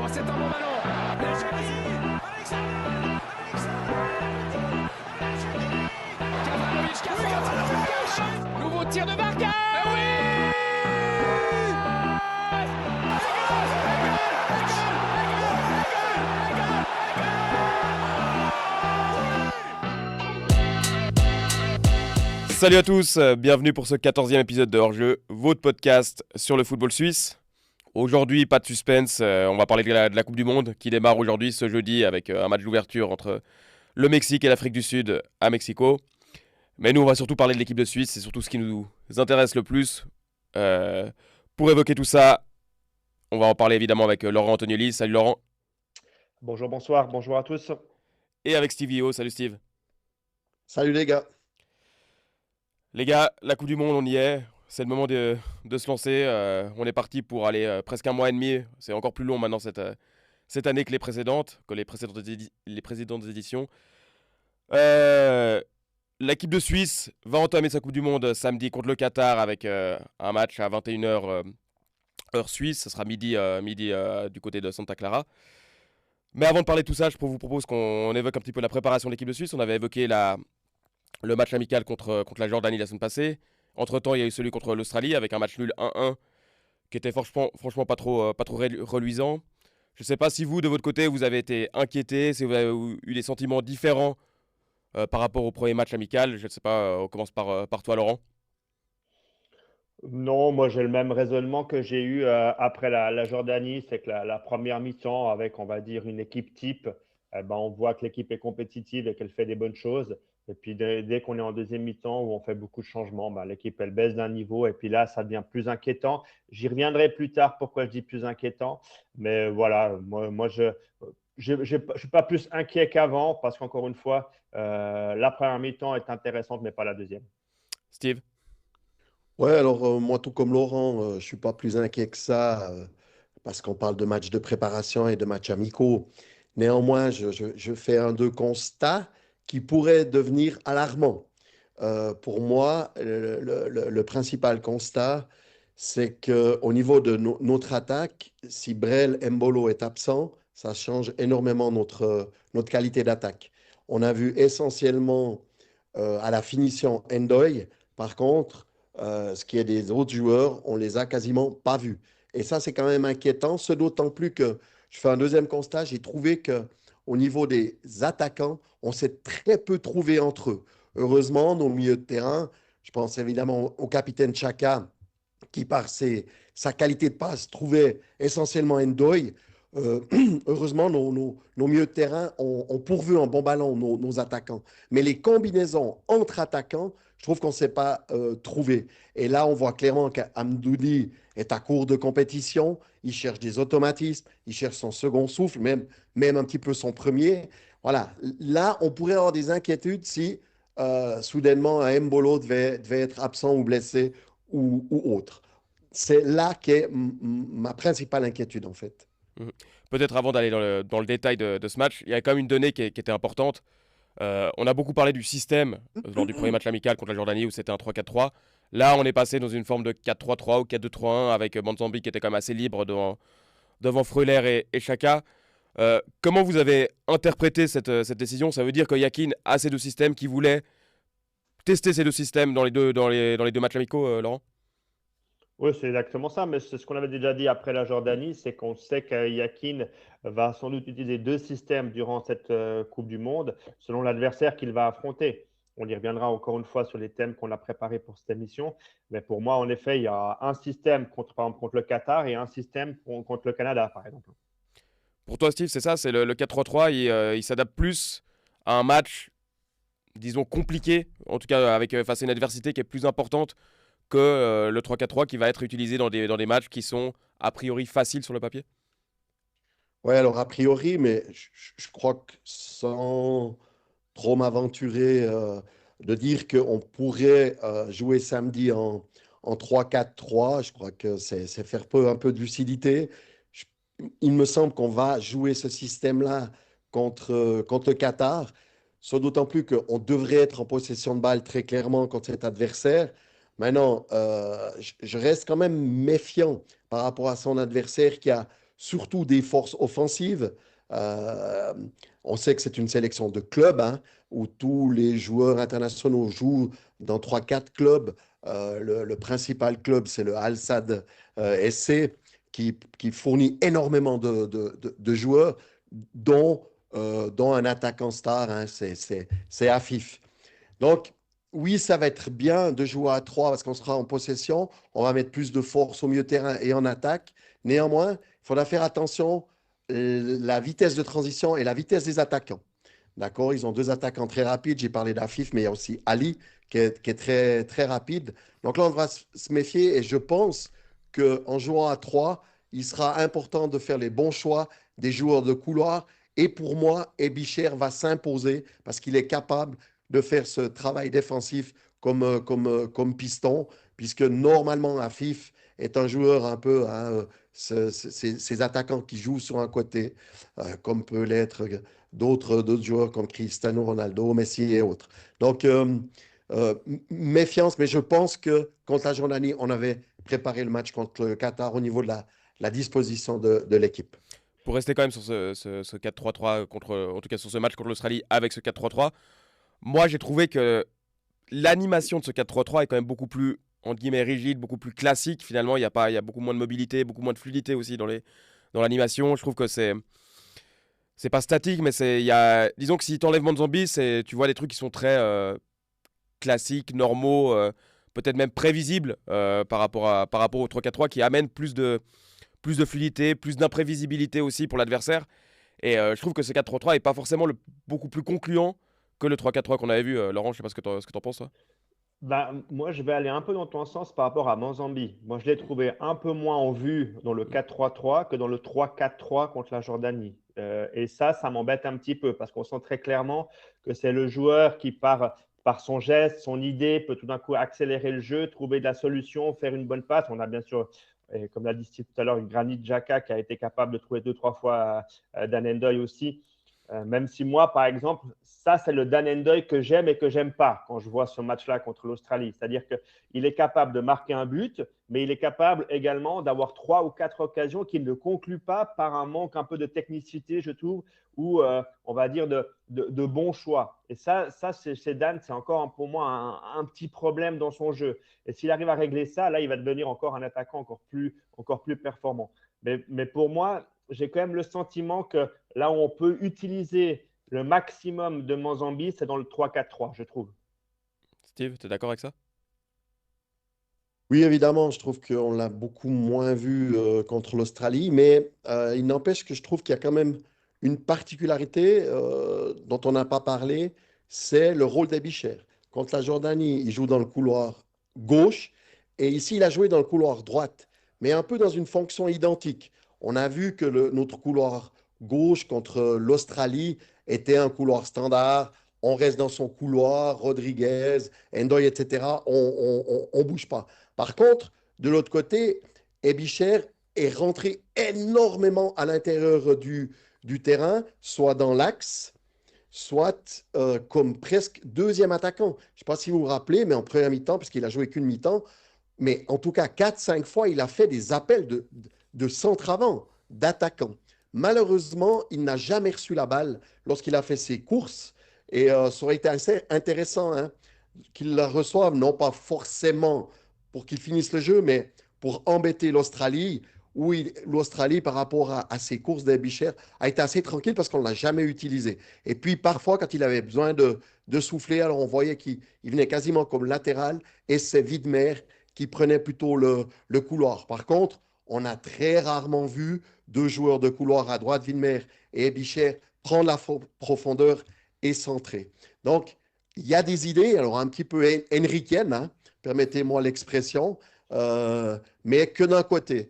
C'est un bon ballon. Kavanovic qui a fait un nouveau tir de Barca. Salut à tous, bienvenue pour ce 14e épisode de Hors-jeu, votre podcast sur le football suisse. Aujourd'hui, pas de suspense, on va parler de la Coupe du Monde qui démarre aujourd'hui, ce jeudi, avec un match d'ouverture entre le Mexique et l'Afrique du Sud à Mexico. Mais nous, on va surtout parler de l'équipe de Suisse, c'est surtout ce qui nous intéresse le plus. Pour évoquer tout ça, on va en parler évidemment avec Laurent Antonioli. Salut Laurent. Bonjour, bonsoir, bonjour à tous. Et avec Steve Io. Salut Steve. Salut les gars. Les gars, la Coupe du Monde, on y est. C'est le moment de se lancer. On est parti pour aller presque un mois et demi. C'est encore plus long maintenant cette année que les précédentes éditions. L'équipe de Suisse va entamer sa Coupe du Monde samedi contre le Qatar avec un match à 21h heure suisse. Ce sera midi du côté de Santa Clara. Mais avant de parler de tout ça, je vous propose qu'on évoque un petit peu la préparation de l'équipe de Suisse. On avait évoqué le match amical contre la Jordanie la semaine passée. Entre-temps, il y a eu celui contre l'Australie avec un match nul 1-1 qui était franchement pas trop reluisant. Je ne sais pas si vous, de votre côté, vous avez été inquiété, si vous avez eu des sentiments différents par rapport au premier match amical. Je ne sais pas, on commence par toi, Laurent. Non, moi j'ai le même raisonnement que j'ai eu après la Jordanie, c'est que la première mi-temps avec, on va dire, une équipe type, on voit que l'équipe est compétitive et qu'elle fait des bonnes choses. Et puis dès qu'on est en deuxième mi-temps où on fait beaucoup de changements, l'équipe elle baisse d'un niveau et puis là ça devient plus inquiétant. J'y reviendrai plus tard pourquoi je dis plus inquiétant, mais voilà, moi je suis pas plus inquiet qu'avant parce qu'encore une fois, la première mi-temps est intéressante mais pas la deuxième. Steve. Ouais, alors moi, tout comme Laurent, je suis pas plus inquiet que ça parce qu'on parle de matchs de préparation et de matchs amicaux. Néanmoins, je fais un deux constats qui pourraient devenir alarmants. Pour moi, le principal constat, c'est qu'au niveau de notre attaque, si Brel Mbolo est absent, ça change énormément notre qualité d'attaque. On a vu essentiellement à la finition Ndoye. Par contre, ce qui est des autres joueurs, on les a quasiment pas vus. Et ça, c'est quand même inquiétant, ce d'autant plus que je fais un deuxième constat, j'ai trouvé qu'au niveau des attaquants, on s'est très peu trouvé entre eux. Heureusement, nos milieux de terrain, je pense évidemment au capitaine Chaka, qui par sa qualité de passe trouvait essentiellement Ndoye. Euh, Heureusement, nos milieux de terrain ont pourvu en bon ballon nos attaquants. Mais les combinaisons entre attaquants, je trouve qu'on ne s'est pas trouvé. Et là, on voit clairement qu'Amdouni est à court de compétition. Il cherche des automatismes, il cherche son second souffle, même un petit peu son premier. Voilà. Là, on pourrait avoir des inquiétudes si soudainement un Mbolo devait être absent ou blessé ou autre. C'est là qu'est ma principale inquiétude, en fait. Mhm. Peut-être avant d'aller dans le détail de ce match, il y a quand même une donnée qui était importante. On a beaucoup parlé du système lors du premier match amical contre la Jordanie où c'était un 3-4-3. Là, on est passé dans une forme de 4-3-3 ou 4-2-3-1 avec Manzambi qui était quand même assez libre devant Freuler et Chaka. Comment vous avez interprété cette décision? Ça veut dire que Yakin a ces deux systèmes, qui voulait tester ces deux systèmes dans les deux matchs amicaux, Laurent? Oui, c'est exactement ça, mais c'est ce qu'on avait déjà dit après la Jordanie, c'est qu'on sait que Yakin va sans doute utiliser deux systèmes durant cette Coupe du Monde, selon l'adversaire qu'il va affronter. On y reviendra encore une fois sur les thèmes qu'on a préparés pour cette émission, mais pour moi, en effet, il y a un système par exemple, contre le Qatar et un système contre le Canada, par exemple. Pour toi, Steve, c'est ça, c'est le 4-3-3, il s'adapte plus à un match, disons, compliqué, en tout cas face à une adversité qui est plus importante que le 3-4-3 qui va être utilisé dans des matchs qui sont a priori faciles sur le papier? Ouais, alors a priori, mais je crois que sans trop m'aventurer de dire qu'on pourrait jouer samedi en 3-4-3, je crois que c'est faire un peu de lucidité. Je- il me semble qu'on va jouer ce système-là contre le Qatar, soit d'autant plus qu'on devrait être en possession de balle très clairement contre cet adversaire. Maintenant, je reste quand même méfiant par rapport à son adversaire qui a surtout des forces offensives. Euh, on sait que c'est une sélection de clubs hein, où tous les joueurs internationaux jouent dans 3-4 clubs. Le principal club, c'est le Al Sadd SC qui fournit énormément de joueurs, dont un attaquant star, hein, c'est Afif. Donc, oui, ça va être bien de jouer à 3 parce qu'on sera en possession. On va mettre plus de force au milieu de terrain et en attaque. Néanmoins, il faudra faire attention la vitesse de transition et la vitesse des attaquants. D'accord? Ils ont 2 attaquants très rapides. J'ai parlé d'Afif, mais il y a aussi Ali qui est très, très rapide. Donc là, on devra se méfier et je pense qu'en jouant à 3, il sera important de faire les bons choix des joueurs de couloir. Et pour moi, Ebicher va s'imposer parce qu'il est capable de faire ce travail défensif comme piston, puisque normalement, Afif est un joueur un peu, hein, ces attaquants qui jouent sur un côté, comme peut l'être d'autres joueurs comme Cristiano Ronaldo, Messi et autres. Donc, méfiance, mais je pense que contre la Jordanie, on avait préparé le match contre le Qatar au niveau de la disposition de l'équipe. Pour rester quand même sur ce 4-3-3, en tout cas sur ce match contre l'Australie avec ce 4-3-3, moi j'ai trouvé que l'animation de ce 4-3-3 est quand même beaucoup plus, entre guillemets, rigide, beaucoup plus classique. Finalement, il y a beaucoup moins de mobilité, beaucoup moins de fluidité aussi dans l'animation. Je trouve que c'est pas statique, mais disons que si tu enlèves Monzambi, tu vois des trucs qui sont très classiques, normaux, peut-être même prévisibles par rapport au 3-4-3 qui amènent plus de fluidité, plus d'imprévisibilité aussi pour l'adversaire. Et je trouve que ce 4-3-3 n'est pas forcément beaucoup plus concluant que le 3-4-3 qu'on avait vu. Laurent, je sais pas ce que t'en penses, toi. Bah, moi, je vais aller un peu dans ton sens par rapport à Mozambique. Moi, je l'ai trouvé un peu moins en vue dans le 4-3-3 que dans le 3-4-3 contre la Jordanie. Et ça m'embête un petit peu parce qu'on sent très clairement que c'est le joueur qui, par son geste, son idée, peut tout d'un coup accélérer le jeu, trouver de la solution, faire une bonne passe. On a bien sûr, et comme l'a dit Steve tout à l'heure, Granit Xhaka qui a été capable de trouver 2-3 fois Dan Ndoye aussi. Même si moi, par exemple, ça, c'est le Dan Ndoye que j'aime et que j'aime pas quand je vois ce match-là contre l'Australie. C'est-à-dire qu'il est capable de marquer un but, mais il est capable également d'avoir 3 ou 4 occasions qu'il ne conclut pas par un manque un peu de technicité, je trouve, ou on va dire de bons choix. Et ça chez Dan, c'est encore pour moi un petit problème dans son jeu. Et s'il arrive à régler ça, là, il va devenir encore un attaquant encore plus performant. Mais pour moi, j'ai quand même le sentiment que là où on peut utiliser le maximum de Mozambique, c'est dans le 3-4-3, je trouve. Steve, tu es d'accord avec ça? Oui, évidemment, je trouve qu'on l'a beaucoup moins vu contre l'Australie, mais il n'empêche que je trouve qu'il y a quand même une particularité dont on n'a pas parlé, c'est le rôle d'Abicher. Contre la Jordanie, il joue dans le couloir gauche, et ici, il a joué dans le couloir droite, mais un peu dans une fonction identique. On a vu que notre couloir gauche contre l'Australie était un couloir standard. On reste dans son couloir, Rodriguez, Ndoye, etc. On ne bouge pas. Par contre, de l'autre côté, Ebicher est rentré énormément à l'intérieur du terrain, soit dans l'axe, soit comme presque deuxième attaquant. Je ne sais pas si vous vous rappelez, mais en première mi-temps, parce qu'il a joué qu'une mi-temps, mais en tout cas 4-5 fois, il a fait des appels de centre avant, d'attaquant. Malheureusement, il n'a jamais reçu la balle lorsqu'il a fait ses courses. Et ça aurait été assez intéressant hein, qu'il la reçoive, non pas forcément pour qu'il finisse le jeu, mais pour embêter l'Australie, où l'Australie, par rapport à ses courses d'Abicher, a été assez tranquille parce qu'on ne l'a jamais utilisé. Et puis, parfois, quand il avait besoin de souffler, alors on voyait qu'il venait quasiment comme latéral, et c'est Widmer qui prenait plutôt le couloir. Par contre, on a très rarement vu 2 joueurs de couloir à droite, Widmer et Abicher, prendre la profondeur et centrer. Donc, il y a des idées, alors un petit peu henrikiennes, hein, permettez-moi l'expression, mais que d'un côté.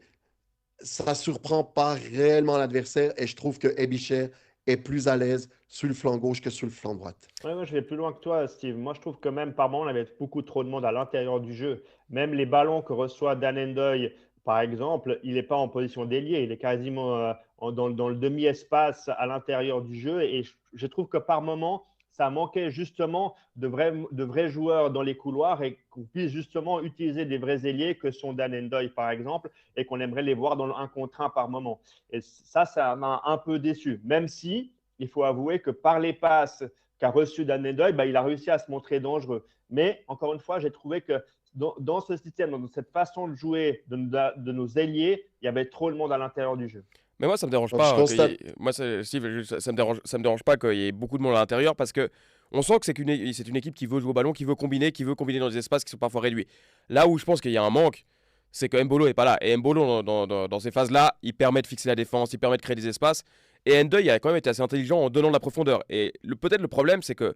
Ça ne surprend pas réellement l'adversaire et je trouve que Ebicher est plus à l'aise sur le flanc gauche que sur le flanc droite. Ouais, moi, je vais plus loin que toi, Steve. Moi, je trouve que même par moment, on avait beaucoup trop de monde à l'intérieur du jeu. Même les ballons que reçoit Dan Ndoye, par exemple, il n'est pas en position d'ailier. Il est quasiment dans le demi-espace à l'intérieur du jeu. Et je trouve que par moment, ça manquait justement de vrais joueurs dans les couloirs et qu'on puisse justement utiliser des vrais ailiers que sont Dan Ndoye par exemple et qu'on aimerait les voir dans le 1 contre 1 par moment. Et ça m'a un peu déçu, même si il faut avouer que par les passes qu'a reçues Dan Ndoye, il a réussi à se montrer dangereux. Mais encore une fois, j'ai trouvé que dans ce système, dans cette façon de jouer de nos ailiers, il y avait trop de monde à l'intérieur du jeu. Mais moi, ça me dérange Donc, pas. je constate. Moi, Steve, ça me dérange pas qu'il y ait beaucoup de monde à l'intérieur parce que on sent que c'est une équipe qui veut jouer au ballon, qui veut combiner dans des espaces qui sont parfois réduits. Là où je pense qu'il y a un manque, c'est que Mbolo est pas là. Et Mbolo, dans ces phases-là, il permet de fixer la défense, il permet de créer des espaces. Et Ndoye a quand même été assez intelligent en donnant de la profondeur. Et peut-être le problème, c'est que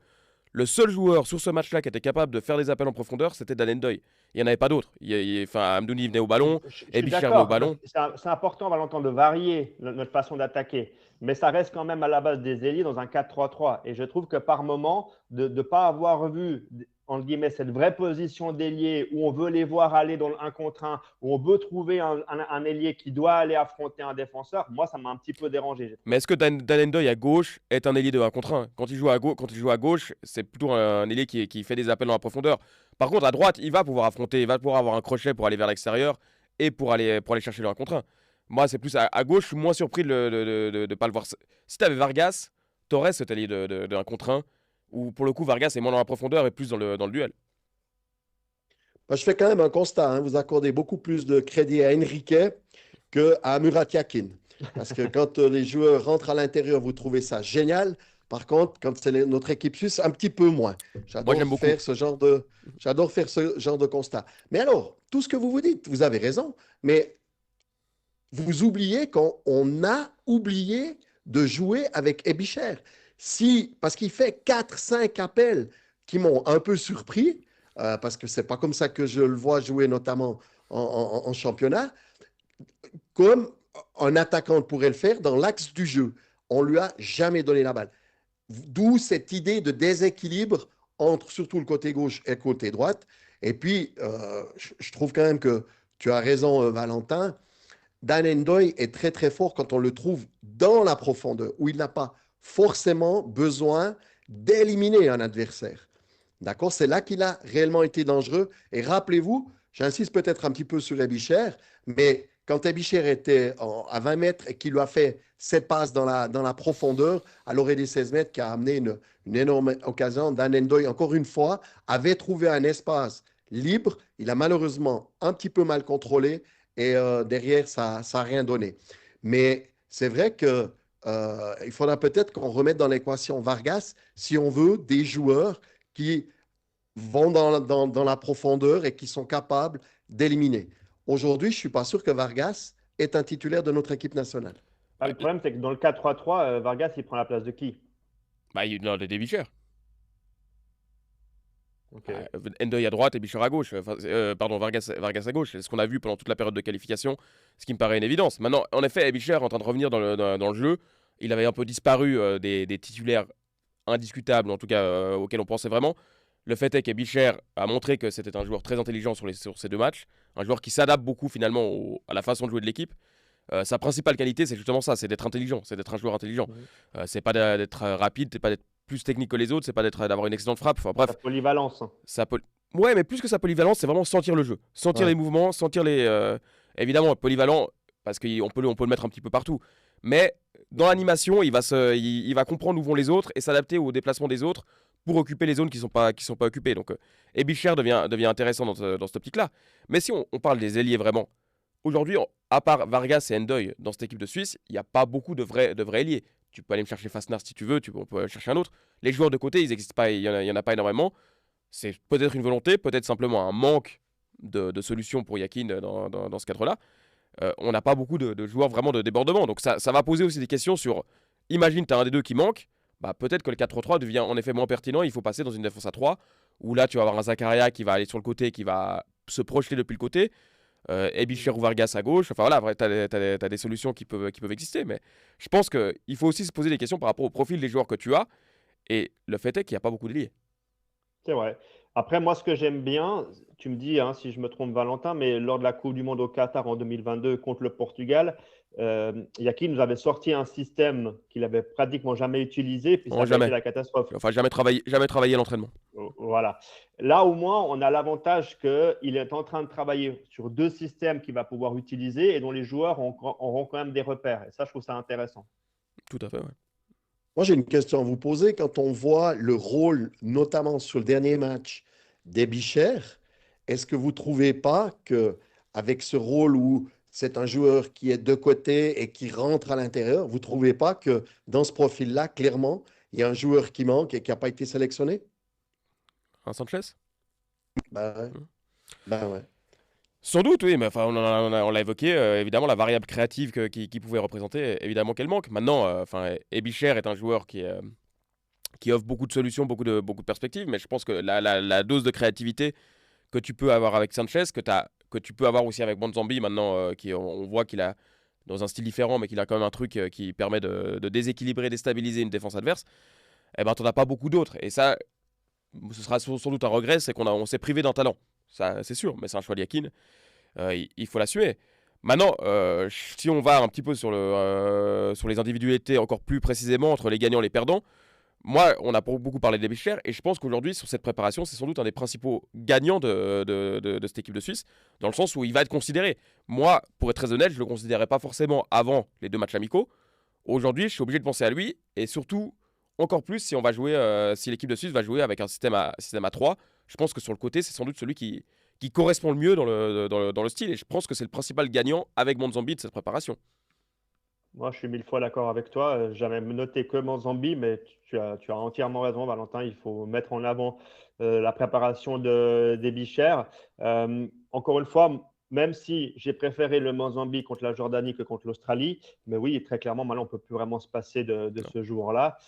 le seul joueur sur ce match-là qui était capable de faire des appels en profondeur, c'était Dan Ndoye. Il n'y en avait pas d'autres. Amdouni venait au ballon, et Bichir venait au ballon. C'est important, Valentin, de varier notre façon d'attaquer. Mais ça reste quand même à la base des ailiers dans un 4-3-3. Et je trouve que par moment, de ne pas avoir vu, entre guillemets, cette vraie position d'ailier où on veut les voir aller dans le 1 contre 1, où on veut trouver un ailier qui doit aller affronter un défenseur, moi, ça m'a un petit peu dérangé. Mais est-ce que Dan Ndoye à gauche est un ailier de 1 contre 1 ? Quand il joue à gauche, c'est plutôt un ailier qui fait des appels dans la profondeur. Par contre, à droite, il va pouvoir affronter, il va pouvoir avoir un crochet pour aller vers l'extérieur et pour aller chercher le 1 contre 1. Moi, c'est plus à gauche, je suis moins surpris de ne pas le voir. Si tu avais Vargas, tu aurais cet allié de 1 contre 1, où pour le coup, Vargas est moins dans la profondeur et plus dans le duel. Je fais quand même un constat. Hein. Vous accordez beaucoup plus de crédit à Enrique qu'à Murat Yakin. Parce que quand les joueurs rentrent à l'intérieur, vous trouvez ça génial. Par contre, quand c'est notre équipe suisse, un petit peu moins. J'adore faire ce genre de constat. Mais alors, tout ce que vous dites, vous avez raison. Mais vous oubliez qu'on a oublié de jouer avec Ebicher. Parce qu'il fait 4-5 appels qui m'ont un peu surpris, parce que ce n'est pas comme ça que je le vois jouer, notamment en championnat, comme un attaquant pourrait le faire dans l'axe du jeu. On ne lui a jamais donné la balle. D'où cette idée de déséquilibre entre surtout le côté gauche et le côté droite. Et puis, je trouve quand même que tu as raison, Valentin. Dan Ndoye est très très fort quand on le trouve dans la profondeur, où il n'a pas forcément besoin d'éliminer un adversaire. D'accord ? C'est là qu'il a réellement été dangereux. Et rappelez-vous, j'insiste peut-être un petit peu sur Ebicher, mais quand Ebicher était à 20 mètres et qu'il lui a fait cette passe dans la profondeur, à l'orée des 16 mètres, qui a amené une énorme occasion, Dan Ndoye, encore une fois, avait trouvé un espace libre. Il a malheureusement un petit peu mal contrôlé. Et derrière, ça n'a rien donné. Mais c'est vrai qu'il faudra peut-être qu'on remette dans l'équation Vargas si on veut des joueurs qui vont dans la profondeur et qui sont capables d'éliminer. Aujourd'hui, je ne suis pas sûr que Vargas est un titulaire de notre équipe nationale. Le problème, c'est que dans le 4-3-3, Vargas, il prend la place de qui ? Il a des Bichir. Okay. Ndoye à droite et Bichir à gauche. Vargas à gauche. C'est ce qu'on a vu pendant toute la période de qualification, ce qui me paraît une évidence. Maintenant, en effet, Bichir est en train de revenir dans le jeu. Il avait un peu disparu des titulaires indiscutables, en tout cas auxquels on pensait vraiment. Le fait est que Bichir a montré que c'était un joueur très intelligent sur ces deux matchs, un joueur qui s'adapte beaucoup finalement à la façon de jouer de l'équipe. Sa principale qualité, c'est justement ça, c'est d'être intelligent, c'est d'être un joueur intelligent. C'est pas d'être rapide, c'est pas d'être plus technique que les autres, c'est pas d'avoir une excellente frappe. Enfin, bref. Sa polyvalence. Ouais, mais plus que sa polyvalence, c'est vraiment sentir le jeu, sentir les mouvements, sentir les. Évidemment, polyvalent, parce qu'on peut le mettre un petit peu partout. Mais dans l'animation, il va comprendre où vont les autres et s'adapter aux déplacements des autres pour occuper les zones qui sont pas occupées. Donc, Ebicher devient intéressant dans cette optique-là. Mais si on parle des ailiers vraiment, aujourd'hui, à part Vargas et Ndoye dans cette équipe de Suisse, il n'y a pas beaucoup de vrais ailiers. Tu peux aller me chercher Fasnar si tu veux, on peut chercher un autre. Les joueurs de côté, ils n'existent pas, il y en a pas énormément. C'est peut-être une volonté, peut-être simplement un manque de solutions pour Yakin dans ce cadre-là. On n'a pas beaucoup de joueurs vraiment de débordement. Donc ça va poser aussi des questions sur, imagine tu as un des deux qui manque, peut-être que le 4-3-3 devient en effet moins pertinent, il faut passer dans une défense à 3, où là tu vas avoir un Zakaria qui va aller sur le côté, qui va se projeter depuis le côté, Ebicher ou Vargas à gauche. Enfin voilà, t'as des solutions qui peuvent exister, mais je pense qu'il faut aussi se poser des questions par rapport au profil des joueurs que tu as, et le fait est qu'il n'y a pas beaucoup de liés. C'est vrai. Après, moi, ce que j'aime bien, tu me dis hein, si je me trompe, Valentin, mais lors de la Coupe du Monde au Qatar en 2022 contre le Portugal, Yakin nous avait sorti un système qu'il avait pratiquement jamais utilisé, puis ça Non, avait été jamais. la catastrophe. Enfin, jamais travaillé à l'entraînement. Voilà. Là, au moins, on a l'avantage qu'il est en train de travailler sur 2 systèmes qu'il va pouvoir utiliser et dont les joueurs auront quand même des repères. Et ça, je trouve ça intéressant. Tout à fait, ouais. Moi, j'ai une question à vous poser. Quand on voit le rôle, notamment sur le dernier match, d'Ebicher, est-ce que vous ne trouvez pas que avec ce rôle où c'est un joueur qui est de côté et qui rentre à l'intérieur, vous ne trouvez pas que dans ce profil-là, clairement, il y a un joueur qui manque et qui n'a pas été sélectionné? Un Sanchez? Ben ouais. Hmm. Ben ouais. Sans doute, oui, mais enfin, on l'a évoqué, évidemment, la variable créative qu'il pouvait représenter, évidemment qu'elle manque. Maintenant, enfin, Ebicher est un joueur qui offre beaucoup de solutions, beaucoup de perspectives, mais je pense que la dose de créativité que tu peux avoir avec Sanchez, que tu peux avoir aussi avec Bonzambi maintenant, on voit qu'il a, dans un style différent, mais qu'il a quand même un truc qui permet de déséquilibrer, déstabiliser une défense adverse, eh ben, t'en as pas beaucoup d'autres. Et ça, ce sera sans doute un regret, c'est on s'est privé d'un talent. Ça, c'est sûr, mais c'est un choix de Yakin. Il faut l'assumer. Maintenant, si on va un petit peu sur les individualités encore plus précisément, entre les gagnants et les perdants, moi, on a beaucoup parlé d'Ebicher et je pense qu'aujourd'hui, sur cette préparation, c'est sans doute un des principaux gagnants de cette équipe de Suisse, dans le sens où il va être considéré. Moi, pour être très honnête, je ne le considérais pas forcément avant les 2 matchs amicaux. Aujourd'hui, je suis obligé de penser à lui et surtout, encore plus si on va jouer, si l'équipe de Suisse va jouer avec un système à 3. Je pense que sur le côté, c'est sans doute celui qui correspond le mieux dans le style et je pense que c'est le principal gagnant avec Monzambi de cette préparation. Moi, je suis 1000 fois d'accord avec toi. J'avais noté que Mozambique, mais tu as entièrement raison, Valentin. Il faut mettre en avant la préparation des bichères. Encore une fois, même si j'ai préféré le Mozambique contre la Jordanie que contre l'Australie, mais oui, très clairement, maintenant, on ne peut plus vraiment se passer de ce jour-là.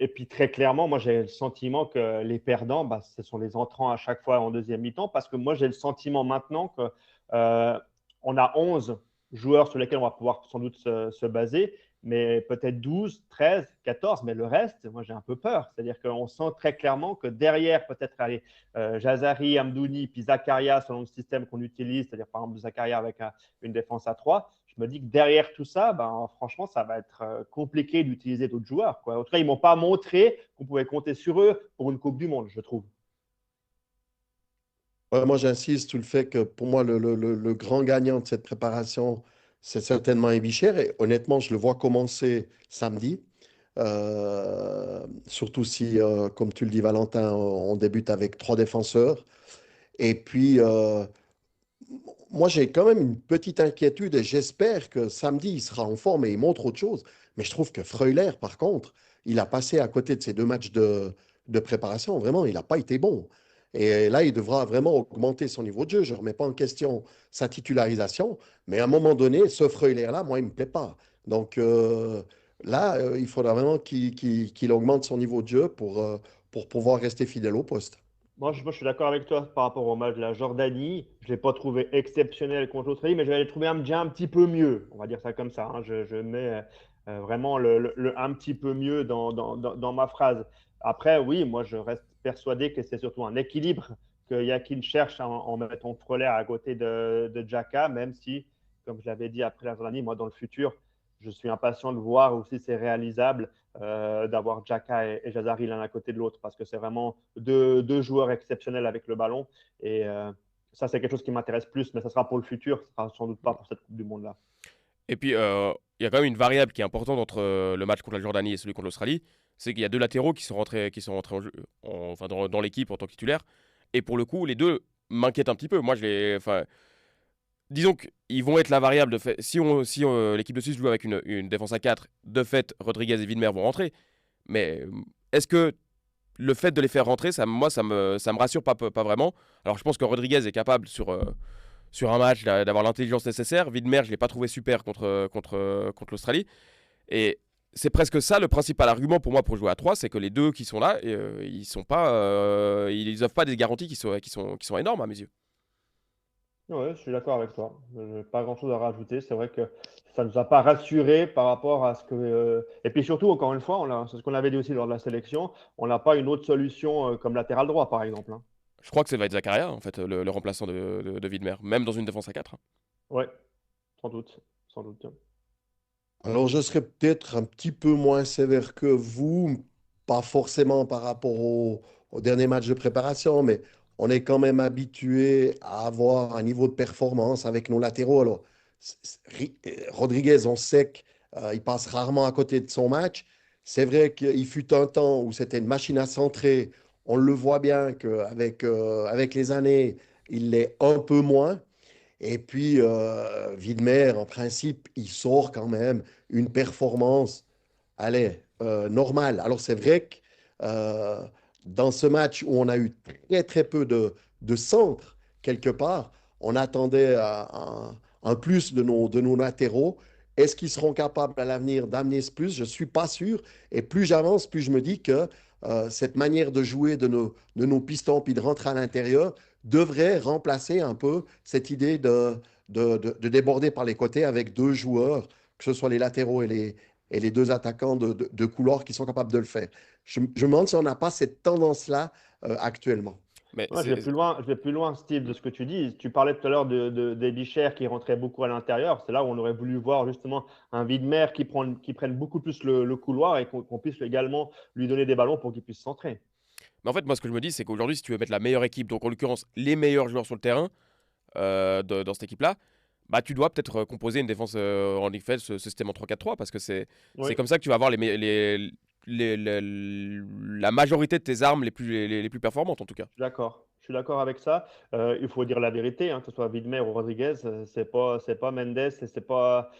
Et puis, très clairement, moi, j'ai le sentiment que les perdants, bah, ce sont les entrants à chaque fois en deuxième mi-temps, parce que moi, j'ai le sentiment maintenant que on a 11 joueurs sur lesquels on va pouvoir sans doute se baser, mais peut-être 12, 13, 14, mais le reste, moi j'ai un peu peur. C'est-à-dire qu'on sent très clairement que derrière, peut-être Jazari, Amdouni, puis Zakaria, selon le système qu'on utilise, c'est-à-dire par exemple Zakaria avec une défense à 3, je me dis que derrière tout ça, ben, franchement, ça va être compliqué d'utiliser d'autres joueurs, quoi. En tout cas, ils ne m'ont pas montré qu'on pouvait compter sur eux pour une Coupe du Monde, je trouve. Ouais, moi, j'insiste sur le fait que pour moi, le grand gagnant de cette préparation, c'est certainement Ebicher. Et honnêtement, je le vois commencer samedi. Surtout si, comme tu le dis, Valentin, on débute avec 3 défenseurs. Et puis, moi, j'ai quand même une petite inquiétude et j'espère que samedi, il sera en forme et il montre autre chose. Mais je trouve que Freuler, par contre, il a passé à côté de ces 2 matchs de préparation. Vraiment, il n'a pas été bon. Et là, il devra vraiment augmenter son niveau de jeu. Je ne remets pas en question sa titularisation, mais à un moment donné, ce Freuler-là, moi, il ne me plaît pas. Donc là, il faudra vraiment qu'il augmente son niveau de jeu pour pouvoir rester fidèle au poste. Moi, je suis d'accord avec toi par rapport au match de la Jordanie. Je ne l'ai pas trouvé exceptionnel contre l'Australie, mais je l'ai trouvé déjà un petit peu mieux. On va dire ça comme ça, hein. Je mets vraiment le un petit peu mieux dans ma phrase. Après, oui, moi, je reste persuadé que c'est surtout un équilibre que Yakin cherche en mettant Freuler à côté de Xhaka, même si, comme je l'avais dit après la Jordanie, moi, dans le futur, je suis impatient de voir aussi c'est réalisable d'avoir Xhaka et Jazari l'un à côté de l'autre parce que c'est vraiment deux joueurs exceptionnels avec le ballon. Et ça, c'est quelque chose qui m'intéresse plus, mais ça sera pour le futur, ce sera sans doute pas pour cette Coupe du Monde-là. Et puis, il y a quand même une variable qui est importante entre le match contre la Jordanie et celui contre l'Australie, c'est qu'il y a 2 latéraux qui sont rentrés enfin, dans l'équipe en tant que titulaire. Et pour le coup, les deux m'inquiètent un petit peu. Moi, enfin, disons qu'ils vont être la variable de fait. Si l'équipe de Suisse joue avec une défense à 4, de fait, Rodriguez et Widmer vont rentrer. Mais est-ce que le fait de les faire rentrer, moi, ça me rassure pas vraiment. Alors, je pense que Rodriguez est capable sur un match d'avoir l'intelligence nécessaire. Widmer, je ne l'ai pas trouvé super contre l'Australie. Et c'est presque ça le principal argument pour moi pour jouer à 3, c'est que les deux qui sont là, ils sont pas, ils offrent pas des garanties qui sont énormes à mes yeux. Ouais, je suis d'accord avec toi. Je n'ai pas grand-chose à rajouter. C'est vrai que ça ne nous a pas rassurés par rapport à ce que. Et puis surtout, encore une fois, c'est ce qu'on avait dit aussi lors de la sélection, on n'a pas une autre solution comme latéral droit, par exemple, hein. Je crois que ça va être Zakaria, en fait, le remplaçant de Widmer, même dans une défense à 4. Ouais, sans doute. Sans doute. Alors, je serais peut-être un petit peu moins sévère que vous, pas forcément par rapport au dernier match de préparation, mais on est quand même habitué à avoir un niveau de performance avec nos latéraux. Alors, Rodriguez, on sait qu'il passe rarement à côté de son match. C'est vrai qu'il fut un temps où c'était une machine à centrer. On le voit bien qu'avec avec les années, il l'est un peu moins. Et puis, Widmer, en principe, il sort quand même une performance, allez, normale. Alors, c'est vrai que euh, dans ce match où on a eu très, très peu de centres, quelque part, on attendait un plus de nos latéraux. Est-ce qu'ils seront capables à l'avenir d'amener ce plus? Je ne suis pas sûr. Et plus j'avance, plus je me dis que cette manière de jouer de nos pistons puis de rentrer à l'intérieur devrait remplacer un peu cette idée de déborder par les côtés avec deux joueurs, que ce soit les latéraux et les deux attaquants de couloir qui sont capables de le faire. Je me demande si on n'a pas cette tendance-là actuellement. Mais Moi, je vais plus loin, Steve, de ce que tu dis. Tu parlais tout à l'heure des Bichères qui rentraient beaucoup à l'intérieur. C'est là où on aurait voulu voir justement un Widmer qui prenne beaucoup plus le couloir et qu'on puisse également lui donner des ballons pour qu'il puisse centrer. Mais en fait, moi, ce que je me dis, c'est qu'aujourd'hui, si tu veux mettre la meilleure équipe, donc en l'occurrence, les meilleurs joueurs sur le terrain, dans cette équipe-là, bah, tu dois peut-être composer une défense en effet, ce système en 3-4-3, parce que c'est Oui. comme ça que tu vas avoir la majorité de tes armes les plus performantes, en tout cas. D'accord. Je suis d'accord avec ça. Il faut dire la vérité, hein, que ce soit Widmer ou Rodriguez, c'est pas Mendes et c'est pas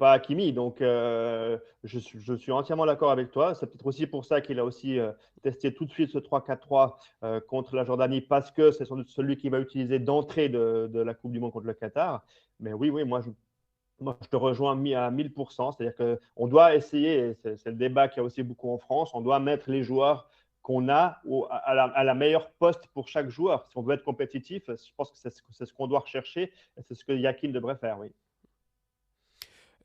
Hakimi. Donc, je suis entièrement d'accord avec toi. C'est peut-être aussi pour ça qu'il a aussi testé tout de suite ce 3-4-3 contre la Jordanie, parce que c'est sans doute celui qu'il va utiliser d'entrée de la Coupe du Monde contre le Qatar. Mais oui, oui, moi, je te rejoins à 1000%. C'est-à-dire qu'on doit essayer, et c'est le débat qu'il y a aussi beaucoup en France, on doit mettre les joueurs qu'on a à la meilleure poste pour chaque joueur. Si on veut être compétitif, je pense que c'est ce qu'on doit rechercher et c'est ce que Yakin devrait faire, oui.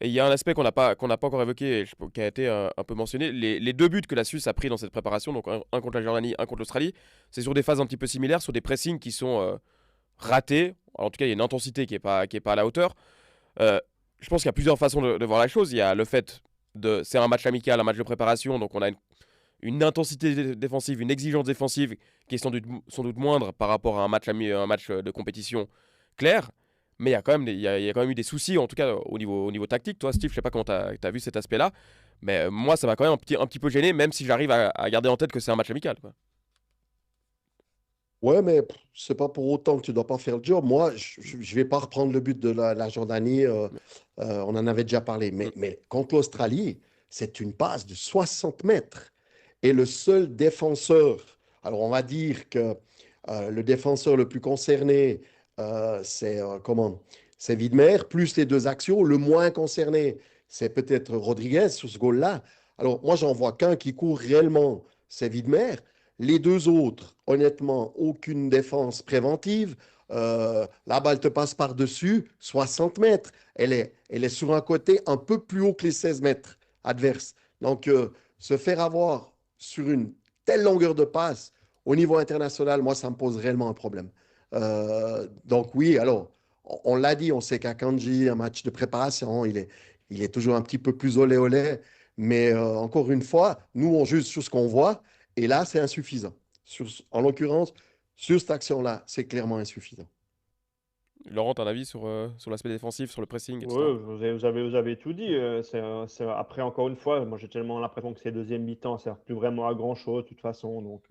Et il y a un aspect qu'on n'a pas encore évoqué, et qui a été un peu mentionné. Les deux buts que la Suisse a pris dans cette préparation, donc un contre la Jordanie, un contre l'Australie, c'est sur des phases un petit peu similaires, sur des pressings qui sont ratés. Alors, en tout cas, il y a une intensité qui est pas à la hauteur. Euh, je pense qu'il y a plusieurs façons de voir la chose. Il y a le fait c'est un match amical, un match de préparation, donc on a une intensité défensive, une exigence défensive qui est sans doute moindre par rapport à un match de compétition clair. Mais il y a quand même, il y a quand même eu des soucis, en tout cas au niveau tactique. Toi, Steve, je sais pas comment tu as vu cet aspect-là, mais moi, ça m'a quand même un petit peu gêné, même si j'arrive à garder en tête que c'est un match amical, quoi. Ouais, mais c'est pas pour autant que tu dois pas faire le job. Moi, je vais pas reprendre le but de la Jordanie. On en avait déjà parlé. Mm. Mais contre l'Australie, c'est une passe de 60 mètres. Et le seul défenseur, alors on va dire que le défenseur le plus concerné, c'est comment? C'est Widmer, plus les deux axiaux. Le moins concerné, c'est peut-être Rodriguez sur ce goal-là. Alors moi, j'en vois qu'un qui court réellement, c'est Widmer. Les deux autres, honnêtement, aucune défense préventive. La balle te passe par-dessus, 60 mètres. Elle est sur un côté un peu plus haut que les 16 mètres adverses. Donc, se faire avoir sur une telle longueur de passe au niveau international, moi, ça me pose réellement un problème. Donc, oui, alors, on l'a dit, on sait qu'Akanji, un match de préparation, il est toujours un petit peu plus olé olé. Mais encore une fois, nous, on juge sur ce qu'on voit. Et là, c'est insuffisant. En l'occurrence, sur cette action-là, c'est clairement insuffisant. Laurent, t'as un avis sur l'aspect défensif, sur le pressing, etc. Oui, vous avez tout dit. Après, encore une fois, moi j'ai tellement l'impression que ces deuxièmes mi-temps ne servent plus vraiment à grand-chose de toute façon. Donc,